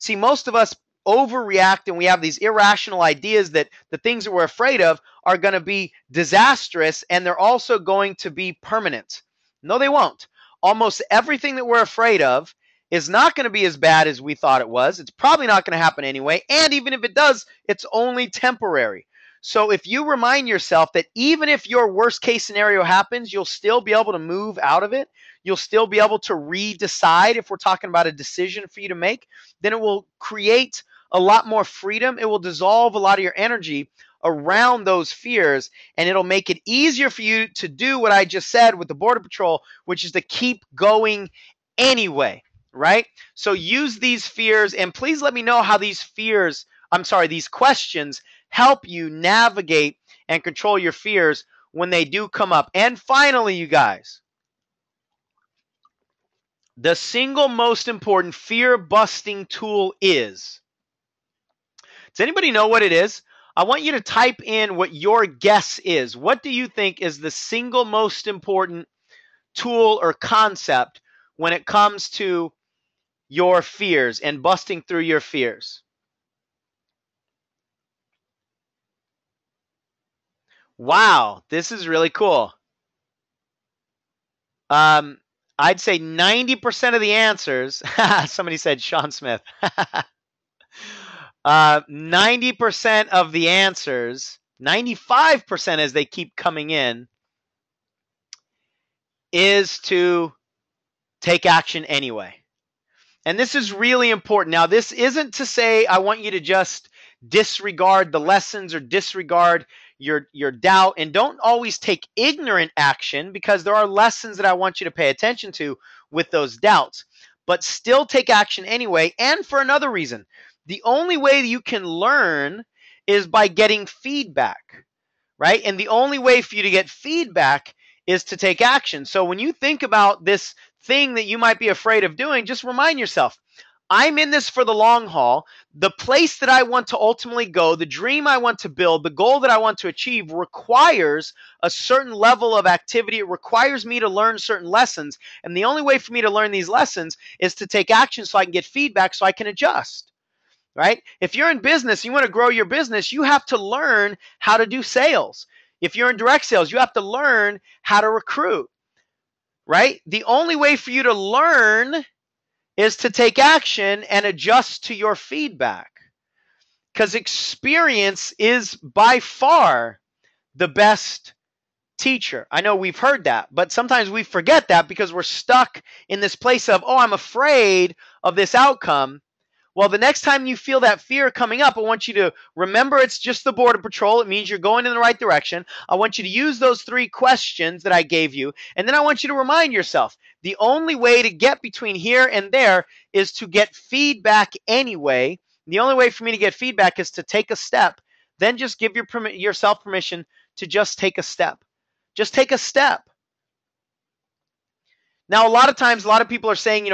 See, most of us overreact and we have these irrational ideas that the things that we're afraid of are going to be disastrous and they're also going to be permanent. No, they won't. Almost everything that we're afraid of is not going to be as bad as we thought it was. It's probably not going to happen anyway. And even if it does, it's only temporary. So if you remind yourself that even if your worst case scenario happens, you'll still be able to move out of it. You'll still be able to redecide if we're talking about a decision for you to make, then it will create a lot more freedom. It will dissolve a lot of your energy around those fears, and it'll make it easier for you to do what I just said with the Border Patrol, which is to keep going anyway, right? So use these fears, and please let me know how these questions help you navigate and control your fears when they do come up. And finally, you guys, the single most important fear-busting tool is, does anybody know what it is? I want you to type in what your guess is. What do you think is the single most important tool or concept when it comes to your fears and busting through your fears? Wow, this is really cool. I'd say 90% of the answers, somebody said Sean Smith. 90% of the answers, 95% as they keep coming in, is to take action anyway. And this is really important. Now, this isn't to say I want you to just disregard the lessons or disregard your doubt, and don't always take ignorant action, because there are lessons that I want you to pay attention to with those doubts, but still take action anyway. And for another reason, the only way you can learn is by getting feedback, right? And the only way for you to get feedback is to take action. So when you think about this thing that you might be afraid of doing, just remind yourself, I'm in this for the long haul. The place that I want to ultimately go, the dream I want to build, the goal that I want to achieve requires a certain level of activity. It requires me to learn certain lessons. And the only way for me to learn these lessons is to take action so I can get feedback so I can adjust, right? If you're in business, you want to grow your business, you have to learn how to do sales. If you're in direct sales, you have to learn how to recruit, right? The only way for you to learn is to take action and adjust to your feedback, because experience is by far the best teacher. I know we've heard that, but sometimes we forget that because we're stuck in this place of, oh, I'm afraid of this outcome. Well, the next time you feel that fear coming up, I want you to remember it's just the Border Patrol. It means you're going in the right direction. I want you to use those 3 questions that I gave you. And then I want you to remind yourself, the only way to get between here and there is to get feedback anyway. The only way for me to get feedback is to take a step. Then just give yourself permission to just take a step. Just take a step. Now, a lot of times, a lot of people are saying,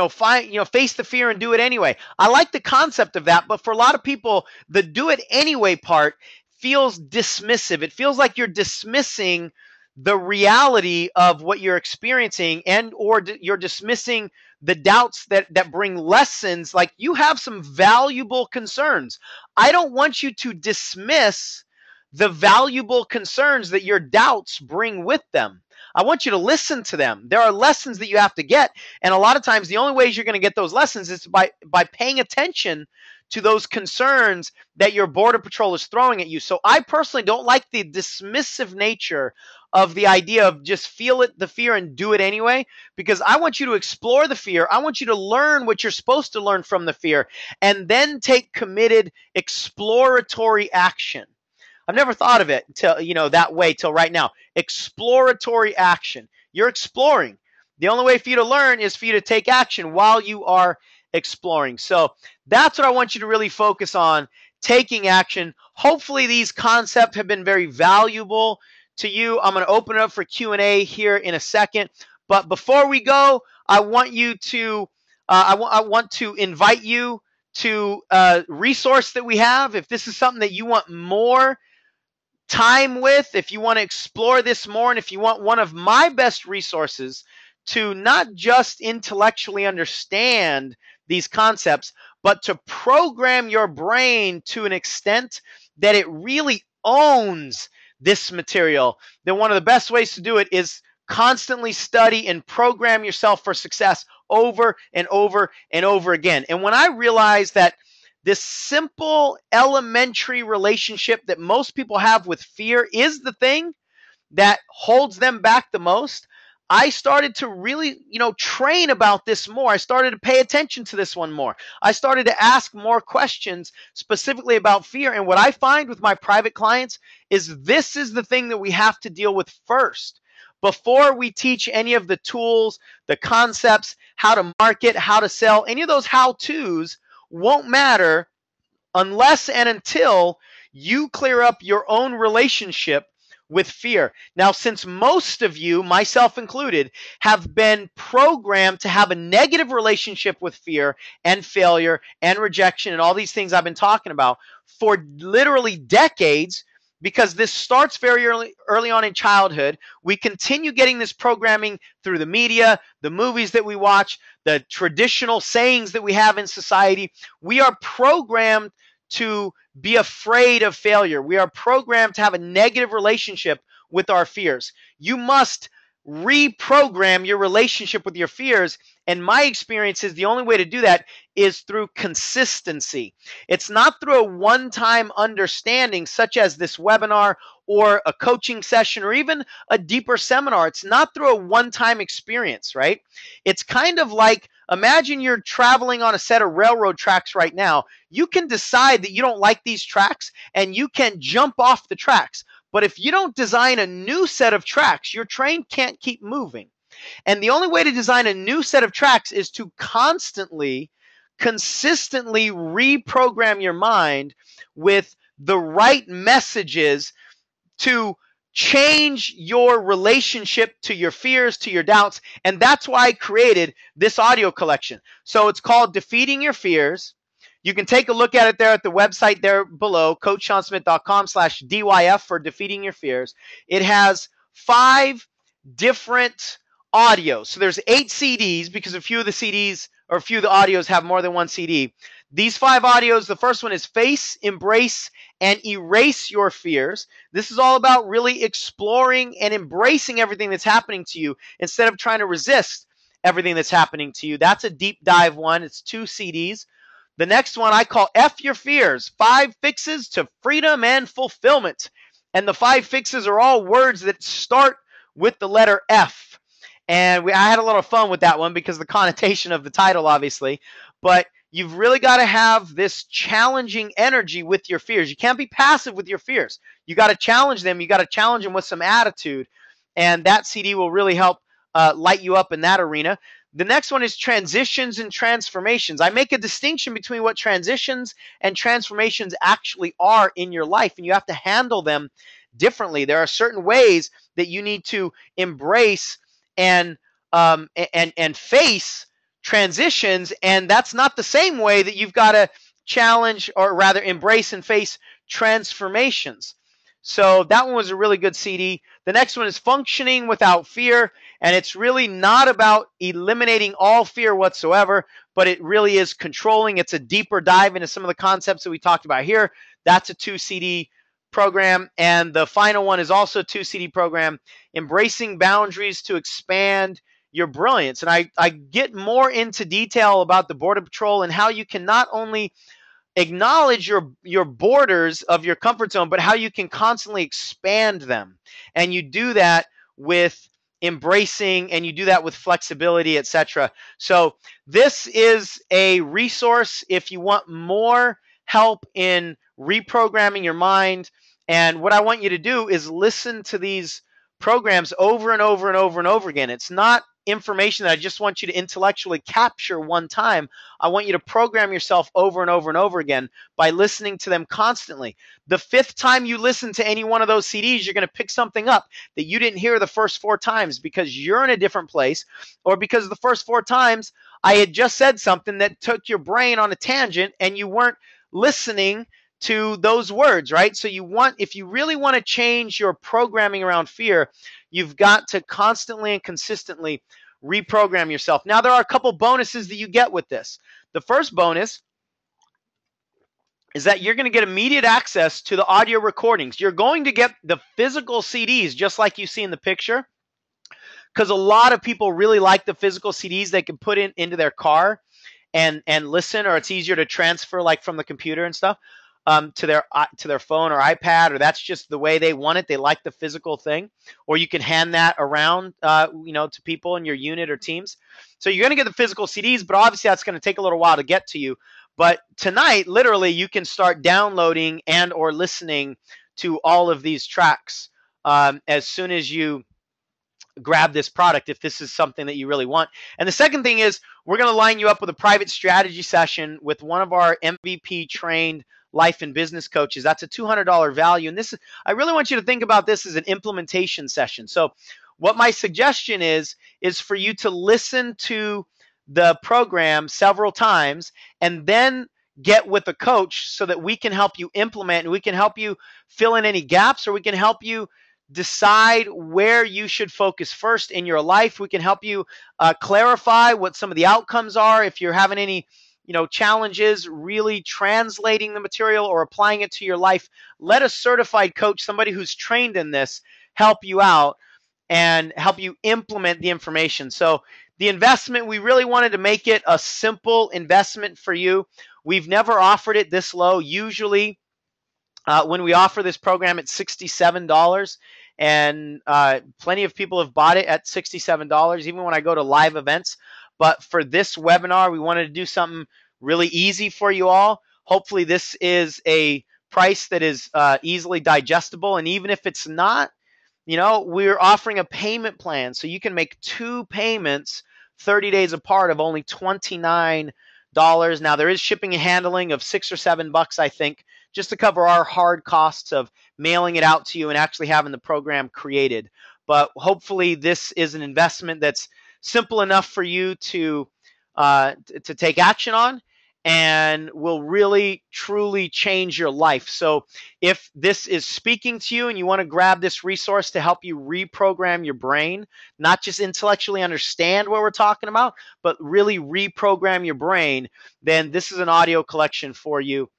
face the fear and do it anyway. I like the concept of that, but for a lot of people, the do it anyway part feels dismissive. It feels like you're dismissing the reality of what you're experiencing, and or you're dismissing the doubts that bring lessons. Like, you have some valuable concerns. I don't want you to dismiss the valuable concerns that your doubts bring with them. I want you to listen to them. There are lessons that you have to get. And a lot of times, the only ways you're going to get those lessons is by paying attention to those concerns that your Border Patrol is throwing at you. So I personally don't like the dismissive nature of the idea of just feel it, the fear, and do it anyway, because I want you to explore the fear. I want you to learn what you're supposed to learn from the fear, and then take committed exploratory action. I've never thought of it till that way till right now. Exploratory action. You're exploring. The only way for you to learn is for you to take action while you are exploring. So that's what I want you to really focus on, taking action. Hopefully these concepts have been very valuable to you. I'm going to open it up for Q&A here in a second. But before we go, I want you to I want to invite you to a resource that we have. If this is something that you want more time with, if you want to explore this more, and if you want one of my best resources to not just intellectually understand these concepts, but to program your brain to an extent that it really owns this material, then one of the best ways to do it is constantly study and program yourself for success over and over and over again. And when I realized that this simple elementary relationship that most people have with fear is the thing that holds them back the most, I started to really, train about this more. I started to pay attention to this one more. I started to ask more questions specifically about fear. And what I find with my private clients is this is the thing that we have to deal with first. Before we teach any of the tools, the concepts, how to market, how to sell, any of those how-tos won't matter unless and until you clear up your own relationship with fear. Now, since most of you, myself included, have been programmed to have a negative relationship with fear and failure and rejection and all these things I've been talking about for literally decades, because this starts very early on in childhood. We continue getting this programming through the media, the movies that we watch, the traditional sayings that we have in society. We are programmed to be afraid of failure. We are programmed to have a negative relationship with our fears. You must reprogram your relationship with your fears. And my experience is the only way to do that is through consistency. It's not through a one-time understanding such as this webinar or a coaching session or even a deeper seminar. It's not through a one-time experience, right? It's kind of like, imagine you're traveling on a set of railroad tracks right now. You can decide that you don't like these tracks and you can jump off the tracks. But if you don't design a new set of tracks, your train can't keep moving. And the only way to design a new set of tracks is to consistently reprogram your mind with the right messages to change your relationship to your fears, to your doubts. And that's why I created this audio collection. So it's called Defeating Your Fears. You can take a look at it there at the website there below, coachshansmith.com/DYF for Defeating Your Fears. It has 5 different audios. So there's 8 CDs because a few of the CDs or a few of the audios have more than one CD. These 5 audios, the first one is Face, Embrace, and Erase Your Fears. This is all about really exploring and embracing everything that's happening to you instead of trying to resist everything that's happening to you. That's a deep dive one. It's 2 CDs. The next one I call F Your Fears, 5 Fixes to Freedom and Fulfillment. And the 5 fixes are all words that start with the letter F. And I had a lot of fun with that one because of the connotation of the title, obviously. But you've really got to have this challenging energy with your fears. You can't be passive with your fears. You got to challenge them. You got to challenge them with some attitude. And that CD will really help light you up in that arena. The next one is Transitions and Transformations. I make a distinction between what transitions and transformations actually are in your life, and you have to handle them differently. There are certain ways that you need to embrace and and face transitions, and that's not the same way that you've got to challenge, or rather embrace and face transformations. So that one was a really good CD. The next one is Functioning Without Fear, and it's really not about eliminating all fear whatsoever, but it really is controlling. It's a deeper dive into some of the concepts that we talked about here. That's a 2 CD program. And the final one is also a 2 CD program, Embracing Boundaries to Expand Your Brilliance. And I get more into detail about the Border Patrol and how you can not only acknowledge your borders of your comfort zone, but how you can constantly expand them. And you do that with embracing, and you do that with flexibility, etc. So this is a resource if you want more help in reprogramming your mind. And what I want you to do is listen to these programs over and over and over and over again. It's not information that I just want you to intellectually capture one time. I want you to program yourself over and over and over again by listening to them constantly. The 5th time you listen to any one of those CDs, you're going to pick something up that you didn't hear the first 4 times because you're in a different place, or because the first 4 times I had just said something that took your brain on a tangent and you weren't listening to those words, right? So if you really want to change your programming around fear, you've got to constantly and consistently reprogram yourself. Now, there are a couple bonuses that you get with this. The first bonus is that you're going to get immediate access to the audio recordings. You're going to get the physical CDs, just like you see in the picture, because a lot of people really like the physical CDs they can put into their car and listen, or it's easier to transfer, like from the computer and stuff, to their phone or iPad, or that's just the way they want it. They like the physical thing, or you can hand that around, to people in your unit or teams. So you're going to get the physical CDs, but obviously that's going to take a little while to get to you. But tonight, literally, you can start downloading and or listening to all of these tracks as soon as you grab this product, if this is something that you really want. And the second thing is, we're going to line you up with a private strategy session with one of our MVP trained life and business coaches. That's a $200 value. And I really want you to think about this as an implementation session. So what my suggestion is for you to listen to the program several times and then get with a coach so that we can help you implement, and we can help you fill in any gaps, or we can help you decide where you should focus first in your life. We can help you clarify what some of the outcomes are if you're having any challenges really translating the material or applying it to your life. Let a certified coach, somebody who's trained in this, help you out and help you implement the information. So the investment, we really wanted to make it a simple investment for you. We've never offered it this low. Usually when we offer this program, it's $67, and plenty of people have bought it at $67, even when I go to live events. But for this webinar, we wanted to do something really easy for you all. Hopefully this is a price that is easily digestible. And even if it's not, we're offering a payment plan. So you can make 2 payments 30 days apart of only $29. Now, there is shipping and handling of $6 or $7, I think, just to cover our hard costs of mailing it out to you and actually having the program created. But hopefully this is an investment that's simple enough for you to take action on, and will really truly change your life. So if this is speaking to you and you want to grab this resource to help you reprogram your brain, not just intellectually understand what we're talking about, but really reprogram your brain, then this is an audio collection for you.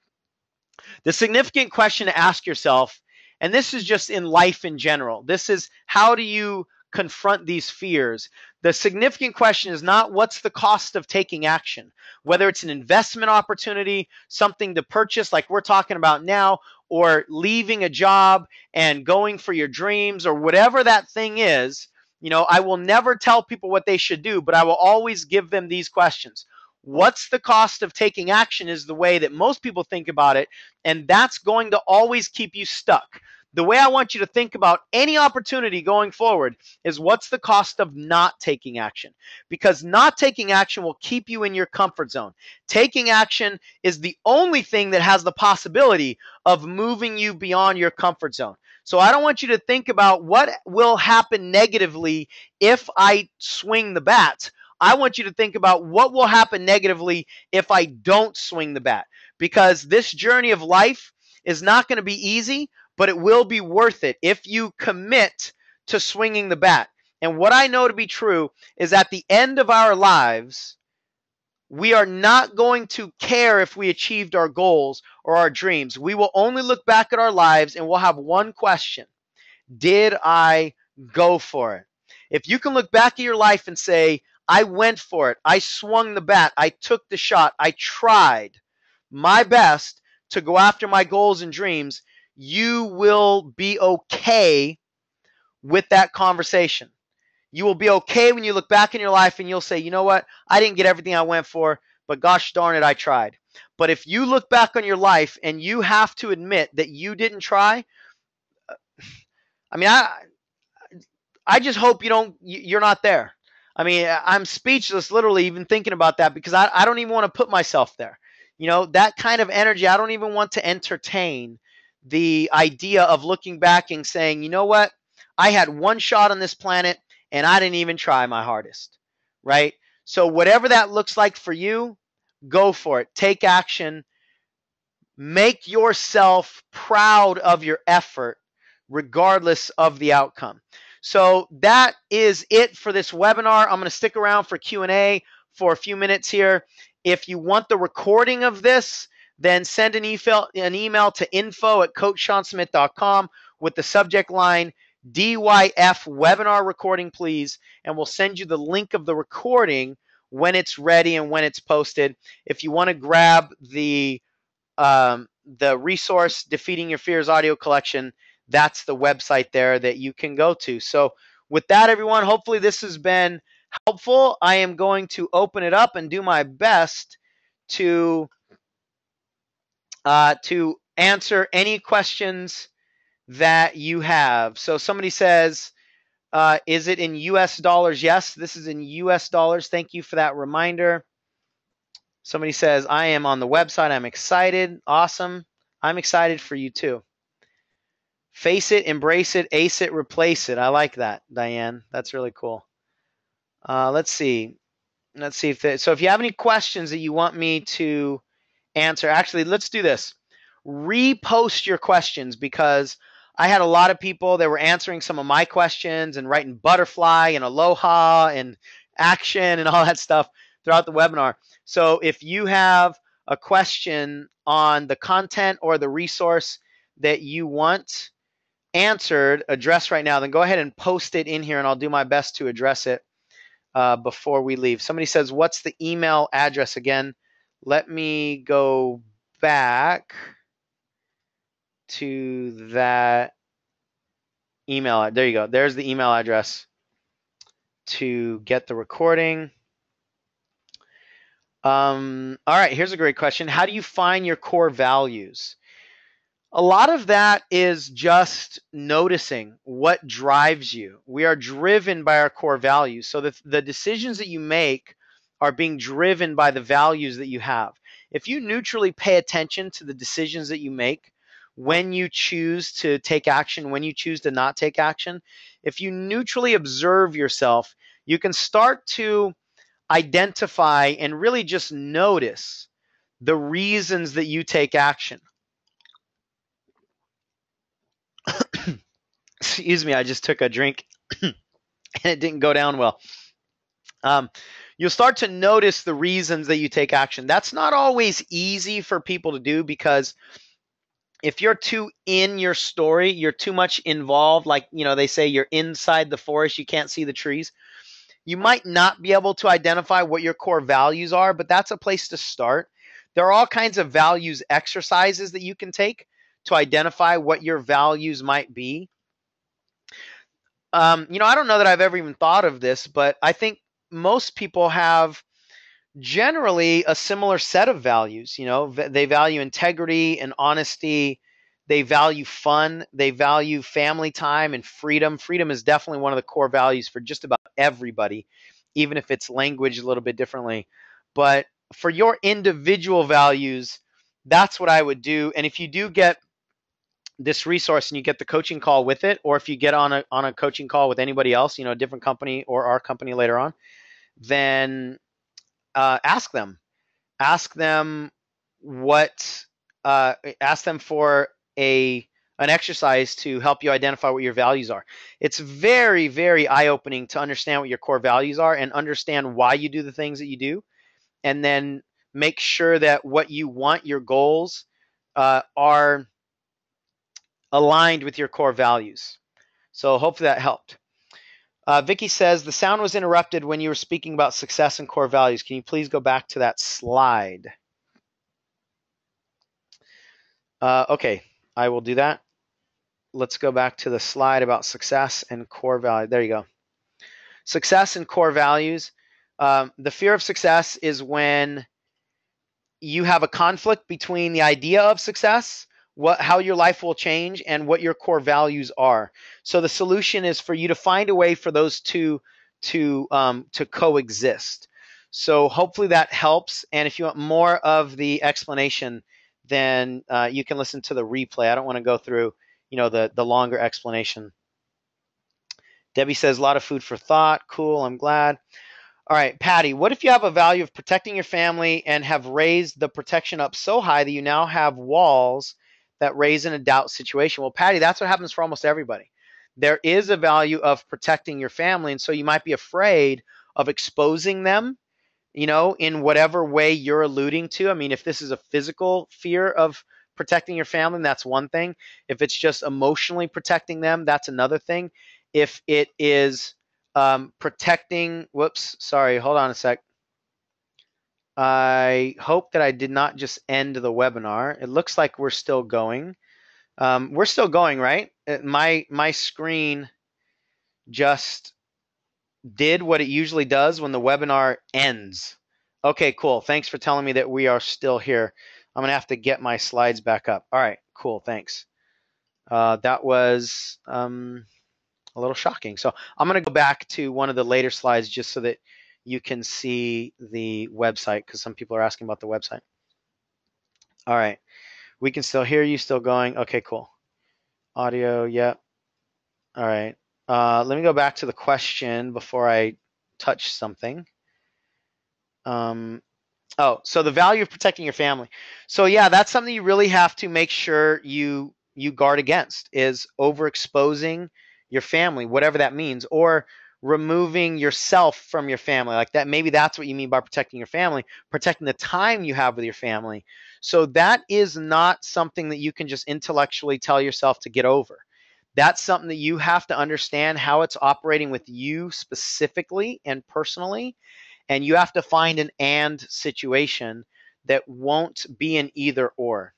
The significant question to ask yourself, and this is just in life in general, this is, how do you confront these fears? The significant question is not what's the cost of taking action, whether it's an investment opportunity, something to purchase like we're talking about now, or leaving a job and going for your dreams, or whatever that thing is. I will never tell people what they should do, but I will always give them these questions. What's the cost of taking action is the way that most people think about it, and that's going to always keep you stuck. The way I want you to think about any opportunity going forward is, what's the cost of not taking action? Because not taking action will keep you in your comfort zone. Taking action is the only thing that has the possibility of moving you beyond your comfort zone. So I don't want you to think about what will happen negatively if I swing the bat. I want you to think about what will happen negatively if I don't swing the bat. Because this journey of life is not going to be easy, but it will be worth it if you commit to swinging the bat. And what I know to be true is at the end of our lives, we are not going to care if we achieved our goals or our dreams. We will only look back at our lives and we'll have one question: did I go for it? If you can look back at your life and say, I went for it, I swung the bat, I took the shot, I tried my best to go after my goals and dreams, you will be okay with that conversation. You will be okay when you look back in your life and you'll say, you know what? I didn't get everything I went for, but gosh darn it, I tried. But if you look back on your life and you have to admit that you didn't try, I mean, I just hope you're not there. I mean, I'm speechless literally even thinking about that, because I don't even want to put myself there. That kind of energy, I don't even want to entertain the idea of looking back and saying, you know what? I had one shot on this planet and I didn't even try my hardest, right? So whatever that looks like for you, go for it. Take action. Make yourself proud of your effort regardless of the outcome. So that is it for this webinar. I'm going to stick around for Q&A for a few minutes here. If you want the recording of this, then send an email to info@coachshansmith.com with the subject line DYF webinar recording, please, and we'll send you the link of the recording when it's ready and when it's posted. If you want to grab the resource Defeating Your Fears audio collection, that's the website there that you can go to. So with that, everyone, hopefully this has been helpful. I am going to open it up and do my best to answer any questions that you have. So somebody says, is it in US dollars? Yes, this is in US dollars. Thank you for that reminder. Somebody says, I am on the website. I'm excited. Awesome. I'm excited for you too. Face it, embrace it, ace it, replace it. I like that, Diane. That's really cool. Let's see. Let's see if you have any questions that you want me to answer. Actually, let's do this. Repost your questions, because I had a lot of people that were answering some of my questions and writing butterfly and aloha and action and all that stuff throughout the webinar. So if you have a question on the content or the resource that you want answered, addressed right now, then go ahead and post it in here and I'll do my best to address it before we leave. Somebody says, what's the email address again? Let me go back to that email. There you go. There's the email address to get the recording. All right, here's a great question. How do you find your core values? A lot of that is just noticing what drives you. We are driven by our core values. So the decisions that you make are being driven by the values that you have. If you neutrally pay attention to the decisions that you make, when you choose to take action, when you choose to not take action, if you neutrally observe yourself, you can start to identify and really just notice the reasons that you take action. Excuse me, I just took a drink and it didn't go down well. You'll start to notice the reasons that you take action. That's not always easy for people to do, because if you're too in your story, you're too much involved, like, they say you're inside the forest, you can't see the trees. You might not be able to identify what your core values are, but that's a place to start. There are all kinds of values exercises that you can take to identify what your values might be. I don't know that I've ever even thought of this, but I think most people have generally a similar set of values. They value integrity and honesty. They value fun. They value family time and freedom. Freedom is definitely one of the core values for just about everybody, even if it's language a little bit differently. But for your individual values, that's what I would do. And if you do get this resource and you get the coaching call with it, or if you get on a coaching call with anybody else, a different company or our company later on, then ask them. Ask them what. Ask them for an exercise to help you identify what your values are. It's very, very eye-opening to understand what your core values are and understand why you do the things that you do, and then make sure that what you want, your goals, are aligned with your core values. So hopefully that helped. Vicky says, the sound was interrupted when you were speaking about success and core values. Can you please go back to that slide? Okay, I will do that. Let's go back to the slide about success and core value. There you go. Success and core values. The fear of success is when you have a conflict between the idea of success, how your life will change, and what your core values are. So the solution is for you to find a way for those two to coexist. So hopefully that helps. And if you want more of the explanation, then you can listen to the replay. I don't want to go through, the longer explanation. Debbie says, a lot of food for thought. Cool, I'm glad. All right, Patty, what if you have a value of protecting your family and have raised the protection up so high that you now have walls that raise in a doubt situation? Well, Patty, that's what happens for almost everybody. There is a value of protecting your family, and so you might be afraid of exposing them, in whatever way you're alluding to. I mean, if this is a physical fear of protecting your family, that's one thing. If it's just emotionally protecting them, that's another thing. If it is protecting, whoops, sorry, hold on a sec. I hope that I did not just end the webinar. It looks like we're still going. We're still going, right? My screen just did what it usually does when the webinar ends. Okay, cool. Thanks for telling me that we are still here. I'm going to have to get my slides back up. All right, cool. Thanks. That was a little shocking. So I'm going to go back to one of the later slides just so that you can see the website, because some people are asking about the website. All right. We can still hear you, still going. Okay, cool. Audio, yep. All right. Let me go back to the question before I touch something. So the value of protecting your family. So yeah, that's something you really have to make sure you guard against, is overexposing your family, whatever that means, or removing yourself from your family. Like that, maybe that's what you mean by protecting your family, protecting the time you have with your family. So that is not something that you can just intellectually tell yourself to get over. That's something that you have to understand how it's operating with you specifically and personally. And you have to find an and situation that won't be an either or.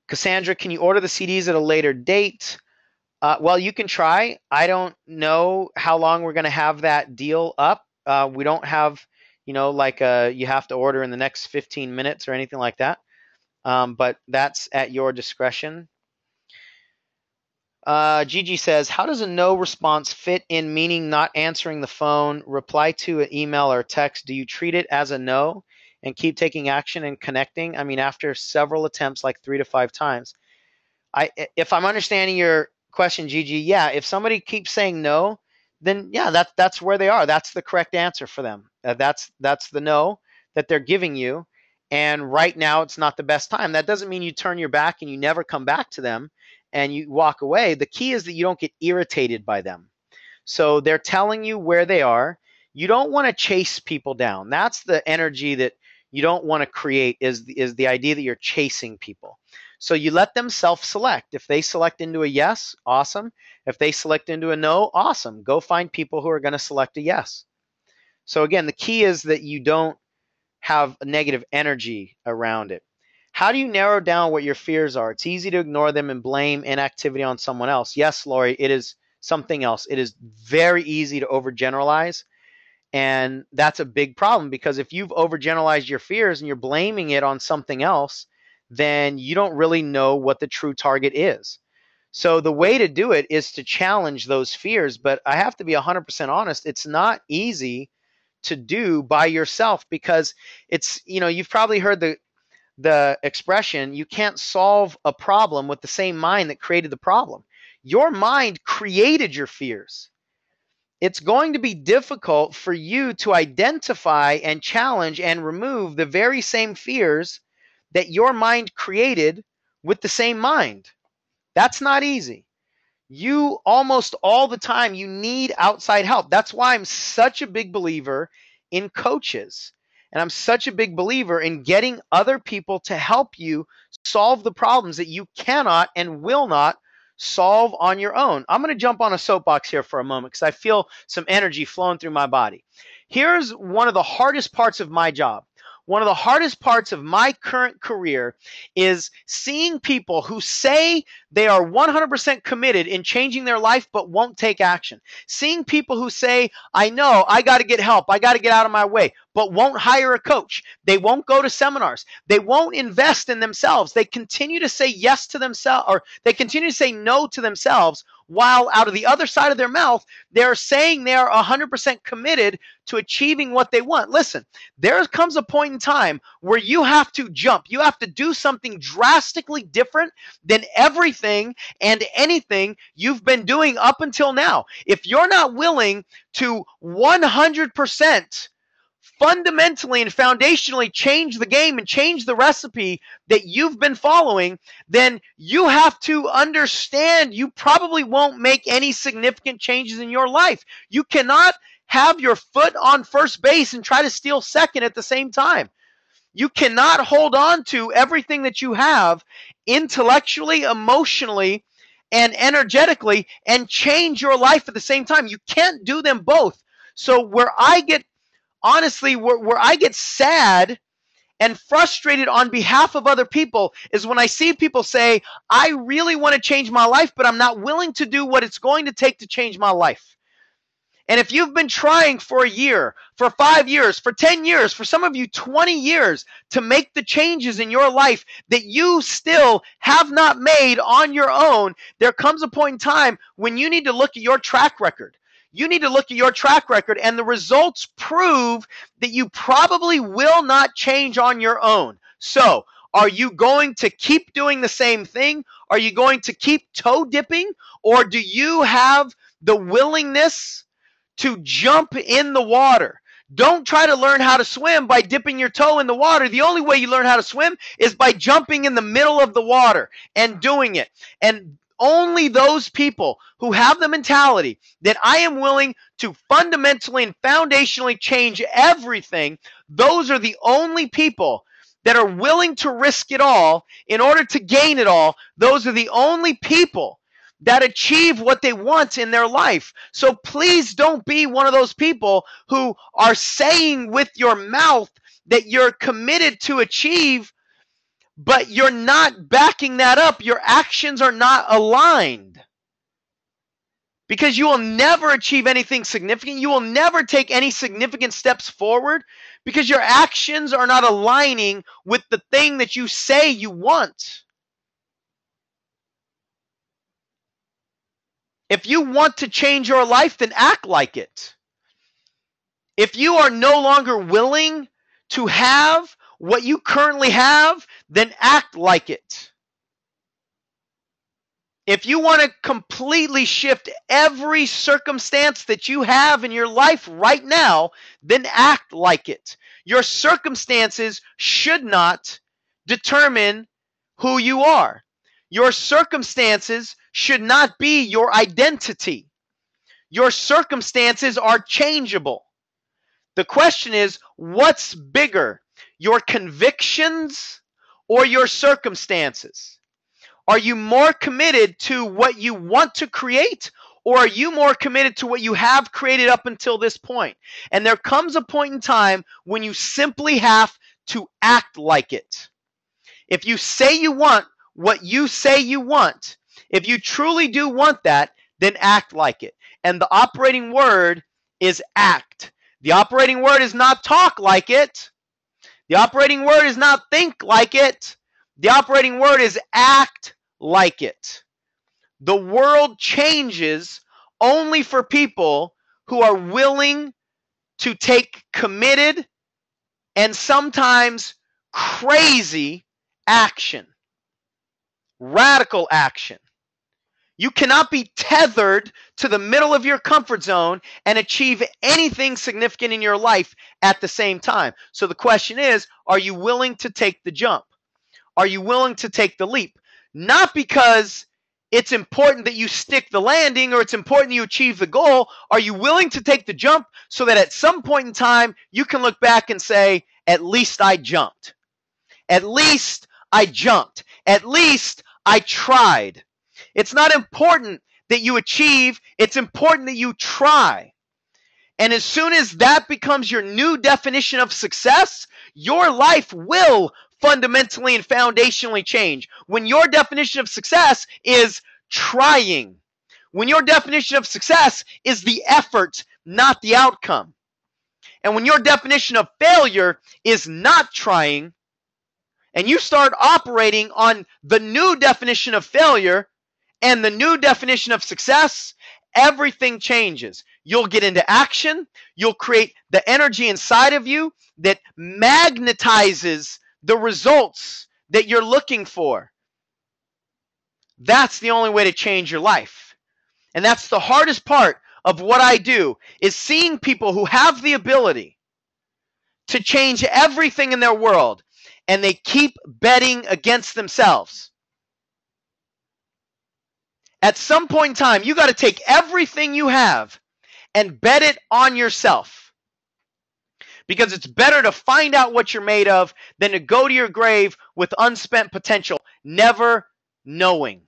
Cassandra, can you order the CDs at a later date? Well, you can try. I don't know how long we're going to have that deal up. We don't have, like you have to order in the next 15 minutes or anything like that. But that's at your discretion. Gigi says, how does a no response fit in meaning not answering the phone, reply to an email or text? Do you treat it as a no and keep taking action and connecting? I mean, after several attempts, like 3 to 5 times. If I'm understanding your question, Gigi, yeah, if somebody keeps saying no, then yeah, that's where they are. That's the correct answer for them. That's the no that they're giving you. And right now, it's not the best time. That doesn't mean you turn your back and you never come back to them and you walk away. The key is that you don't get irritated by them. So they're telling you where they are. You don't want to chase people down. That's the energy that you don't want to create, is the idea that you're chasing people. So you let them self-select. If they select into a yes, awesome. If they select into a no, awesome. Go find people who are going to select a yes. So again, the key is that you don't have a negative energy around it. How do you narrow down what your fears are? It's easy to ignore them and blame inactivity on someone else. Yes, Lori, it is something else. It is very easy to overgeneralize. And that's a big problem, because if you've overgeneralized your fears and you're blaming it on something else, then you don't really know what the true target is. So the way to do it is to challenge those fears. But I have to be 100% honest, it's not easy to do by yourself, because it's, you've probably heard the expression, you can't solve a problem with the same mind that created the problem. Your mind created your fears. It's going to be difficult for you to identify and challenge and remove the very same fears that your mind created with the same mind. That's not easy. You almost all the time, you need outside help. That's why I'm such a big believer in coaches. And I'm such a big believer in getting other people to help you solve the problems that you cannot and will not solve on your own. I'm going to jump on a soapbox here for a moment because I feel some energy flowing through my body. Here's one of the hardest parts of my job. One of the hardest parts of my current career is seeing people who say they are 100% committed in changing their life but won't take action. Seeing people who say, I know, I got to get help, I got to get out of my way, but won't hire a coach. They won't go to seminars. They won't invest in themselves. They continue to say yes to themselves, or they continue to say no to themselves, while out of the other side of their mouth, they're saying they are 100% committed to achieving what they want. Listen, there comes a point in time where you have to jump. You have to do something drastically different than everything and anything you've been doing up until now. If you're not willing to 100% fundamentally and foundationally change the game and change the recipe that you've been following, then you have to understand you probably won't make any significant changes in your life. You cannot have your foot on first base and try to steal second at the same time. You cannot hold on to everything that you have intellectually, emotionally, and energetically and change your life at the same time. You can't do them both. So where I get where I get sad and frustrated on behalf of other people is when I see people say, I really want to change my life, but I'm not willing to do what it's going to take to change my life. And if you've been trying for a year, for 5 years, for 10 years, for some of you 20 years to make the changes in your life that you still have not made on your own, there comes a point in time when you need to look at your track record. You need to look at your track record, and the results prove that you probably will not change on your own. So, are you going to keep doing the same thing? Are you going to keep toe dipping? Or do you have the willingness to jump in the water? Don't try to learn how to swim by dipping your toe in the water. The only way you learn how to swim is by jumping in the middle of the water and doing it. And only those people who have the mentality that I am willing to fundamentally and foundationally change everything, those are the only people that are willing to risk it all in order to gain it all. Those are the only people that achieve what they want in their life. So please don't be one of those people who are saying with your mouth that you're committed to achieve, but you're not backing that up. Your actions are not aligned. Because you will never achieve anything significant. You will never take any significant steps forward because your actions are not aligning with the thing that you say you want. If you want to change your life, then act like it. If you are no longer willing to have what you currently have, then act like it. If you want to completely shift every circumstance that you have in your life right now, then act like it. Your circumstances should not determine who you are. Your circumstances should not be your identity. Your circumstances are changeable. The question is, what's bigger, your convictions or your circumstances? Are you more committed to what you want to create, or are you more committed to what you have created up until this point? And there comes a point in time when you simply have to act like it. If you say you want what you say you want, if you truly do want that, then act like it. And the operating word is act. The operating word is not talk like it. The operating word is not think like it. The operating word is act like it. The world changes only for people who are willing to take committed and sometimes crazy action. Radical action. You cannot be tethered to the middle of your comfort zone and achieve anything significant in your life at the same time. So the question is, are you willing to take the jump? Are you willing to take the leap? Not because it's important that you stick the landing or it's important that you achieve the goal. Are you willing to take the jump so that at some point in time you can look back and say, at least I jumped. At least I jumped. At least I tried. It's not important that you achieve, it's important that you try. And as soon as that becomes your new definition of success, your life will fundamentally and foundationally change. When your definition of success is trying, when your definition of success is the effort, not the outcome, and when your definition of failure is not trying, and you start operating on the new definition of failure and the new definition of success, everything changes. You'll get into action. You'll create the energy inside of you that magnetizes the results that you're looking for. That's the only way to change your life. And that's the hardest part of what I do, is seeing people who have the ability to change everything in their world, and they keep betting against themselves. At some point in time, you got to take everything you have and bet it on yourself. Because it's better to find out what you're made of than to go to your grave with unspent potential, never knowing.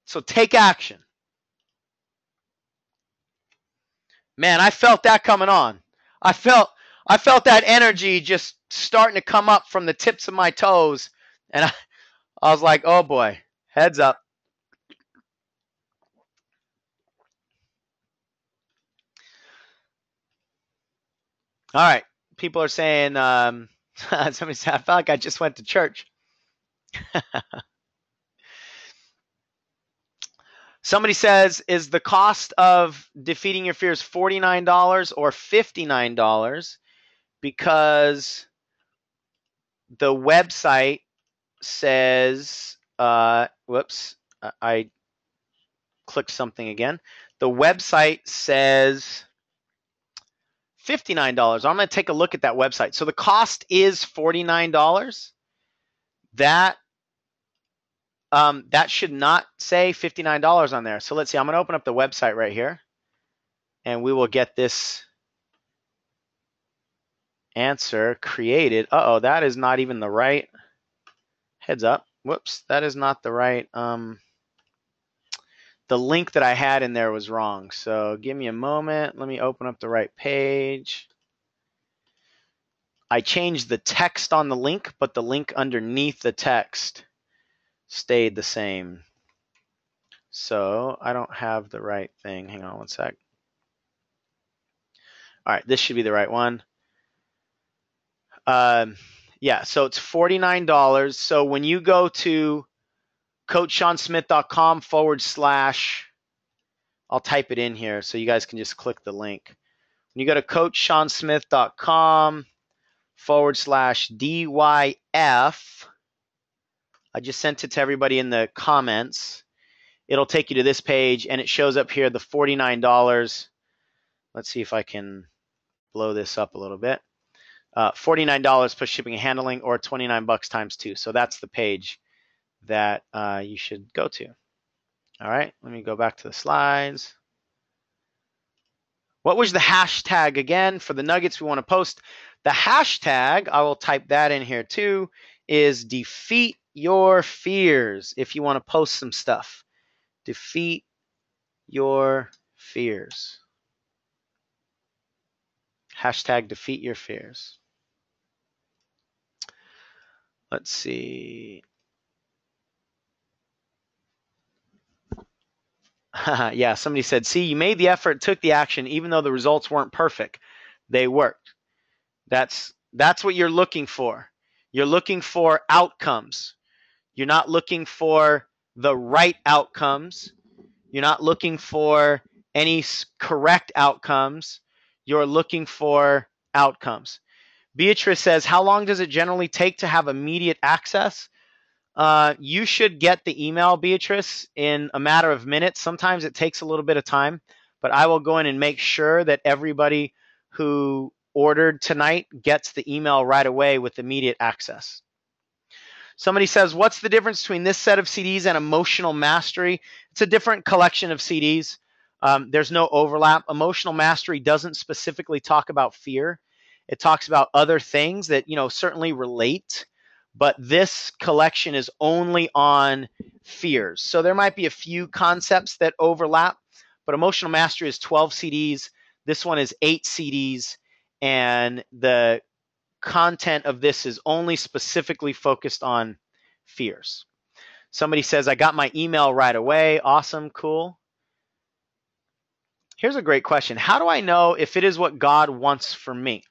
So take action. Man, I felt that coming on. I felt that energy just starting to come up from the tips of my toes. And I was like, oh boy, heads up. All right. People are saying, somebody said, I felt like I just went to church. Somebody says, is the cost of defeating your fears $49 or $59? Because the website says, whoops, I clicked something again. The website says $59. I'm going to take a look at that website. So the cost is $49. That should not say $59 on there. So let's see. I'm going to open up the website right here, and we will get this answer created. Uh-oh, that is not even the right. Heads up. Whoops, that is not the right. The link that I had in there was wrong. So give me a moment. Let me open up the right page. I changed the text on the link, but the link underneath the text stayed the same. So I don't have the right thing. Hang on one sec. All right, this should be the right one. Yeah, so it's $49. So when you go to coachseansmith.com/, I'll type it in here so you guys can just click the link. When you go to coachseansmith.com/DYF, I just sent it to everybody in the comments. It'll take you to this page, and it shows up here the $49. Let's see if I can blow this up a little bit. $49 plus shipping and handling, or $29 times 2. So that's the page that you should go to. All right, let me go back to the slides. What was the hashtag again for the nuggets we want to post? The hashtag, I will type that in here too, is defeat your fears. If you want to post some stuff, defeat your fears. Hashtag defeat your fears. Let's see. Yeah, somebody said, see, you made the effort, took the action, even though the results weren't perfect. They worked. That's what you're looking for. You're looking for outcomes. You're not looking for the right outcomes. You're not looking for any correct outcomes. You're looking for outcomes. Beatrice says, how long does it generally take to have immediate access? You should get the email, Beatrice, in a matter of minutes. Sometimes it takes a little bit of time, but I will go in and make sure that everybody who ordered tonight gets the email right away with immediate access. Somebody says, what's the difference between this set of CDs and Emotional Mastery? It's a different collection of CDs. There's no overlap. Emotional Mastery doesn't specifically talk about fear. It talks about other things that, certainly relate, but this collection is only on fears. So there might be a few concepts that overlap, but Emotional Mastery is 12 CDs. This one is 8 CDs, and the content of this is only specifically focused on fears. Somebody says, I got my email right away. Awesome, cool. Here's a great question. How do I know if it is what God wants for me?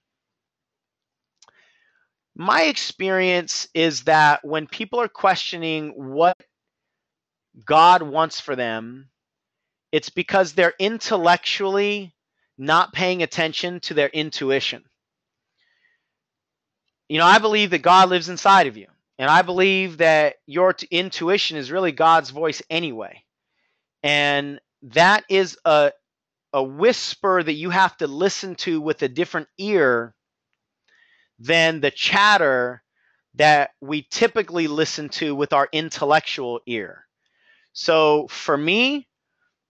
My experience is that when people are questioning what God wants for them, it's because they're intellectually not paying attention to their intuition. I believe that God lives inside of you. And I believe that your intuition is really God's voice anyway. And that is a whisper that you have to listen to with a different ear than the chatter that we typically listen to with our intellectual ear. So for me,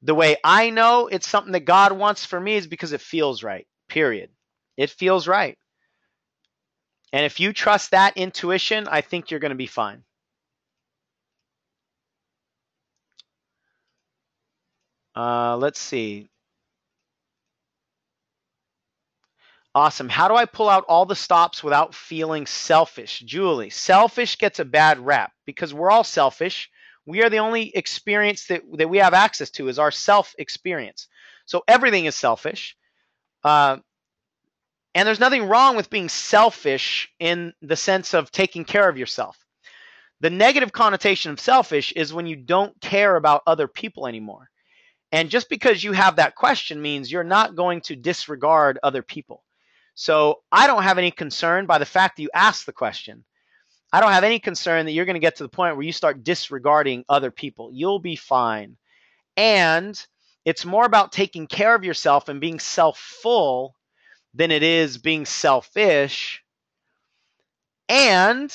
the way I know it's something that God wants for me is because it feels right, period. It feels right. And if you trust that intuition, I think you're going to be fine. Let's see. Awesome. How do I pull out all the stops without feeling selfish? Julie, selfish gets a bad rap because we're all selfish. We are the only experience that we have access to is our self experience. So everything is selfish. And there's nothing wrong with being selfish in the sense of taking care of yourself. The negative connotation of selfish is when you don't care about other people anymore. And just because you have that question means you're not going to disregard other people. So I don't have any concern by the fact that you asked the question. I don't have any concern that you're going to get to the point where you start disregarding other people. You'll be fine. And it's more about taking care of yourself and being self-full than it is being selfish. And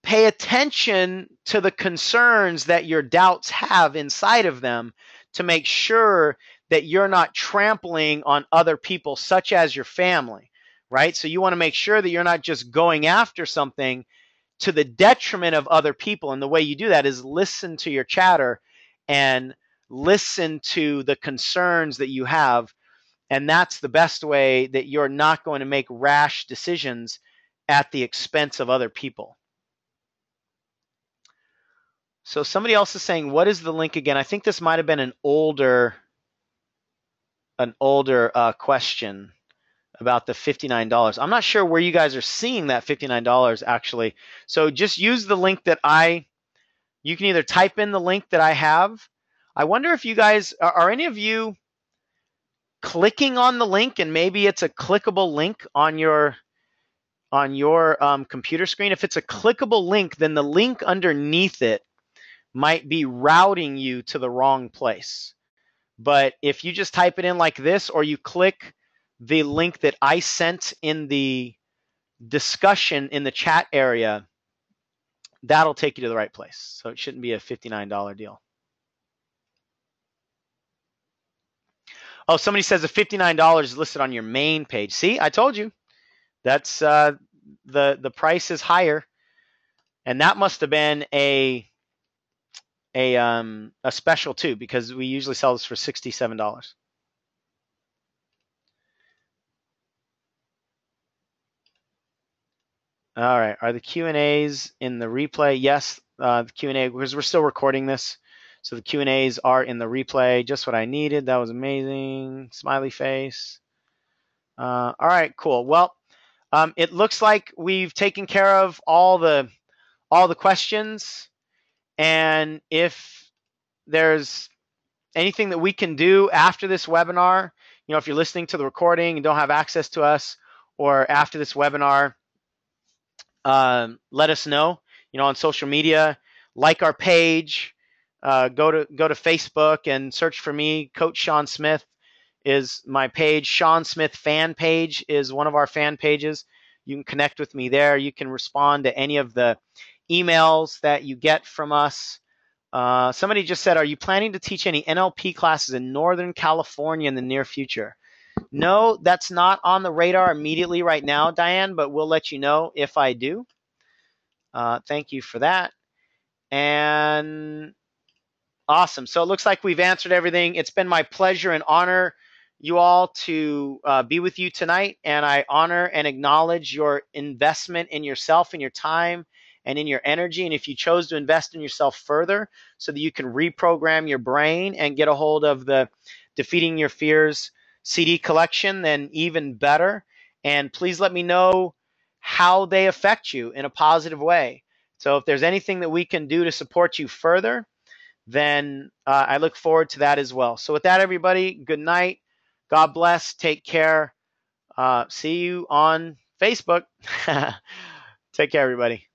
pay attention to the concerns that your doubts have inside of them to make sure that you're not trampling on other people, such as your family, right? So you want to make sure that you're not just going after something to the detriment of other people. And the way you do that is listen to your chatter and listen to the concerns that you have. And that's the best way that you're not going to make rash decisions at the expense of other people. So somebody else is saying, what is the link again? I think this might have been an older question about the $59. I'm not sure where you guys are seeing that $59 actually. So just use the link that you can either type in the link that I have. I wonder if you guys, are any of you clicking on the link and maybe it's a clickable link on your computer screen? If it's a clickable link, then the link underneath it might be routing you to the wrong place. But if you just type it in like this, or you click the link that I sent in the discussion in the chat area, that'll take you to the right place. So it shouldn't be a $59 deal. Oh, somebody says the $59 is listed on your main page. See, I told you. That's the price is higher. And that must have been a special too, because we usually sell this for $67. All right, are the Q&As in the replay? Yes, the Q&A, because we're still recording this. So the Q&As are in the replay. Just what I needed. That was amazing. Smiley face. All right, cool. Well, it looks like we've taken care of all the questions. And if there's anything that we can do after this webinar, if you're listening to the recording and don't have access to us, or after this webinar, let us know, on social media. Like our page, go to Facebook and search for me. Coach Sean Smith is my page. Sean Smith fan page is one of our fan pages. You can connect with me there. You can respond to any of the emails that you get from us. Somebody just said, are you planning to teach any NLP classes in Northern California in the near future? No, that's not on the radar immediately right now, Diane, but we'll let you know if I do. Thank you for that. And awesome. So it looks like we've answered everything. It's been my pleasure and honor, you all, to be with you tonight. And I honor and acknowledge your investment in yourself and your time and in your energy. And if you chose to invest in yourself further so that you can reprogram your brain and get a hold of the Defeating Your Fears CD collection, then even better. And please let me know how they affect you in a positive way. So if there's anything that we can do to support you further, then I look forward to that as well. So with that, everybody, good night. God bless. Take care. See you on Facebook. Take care, everybody.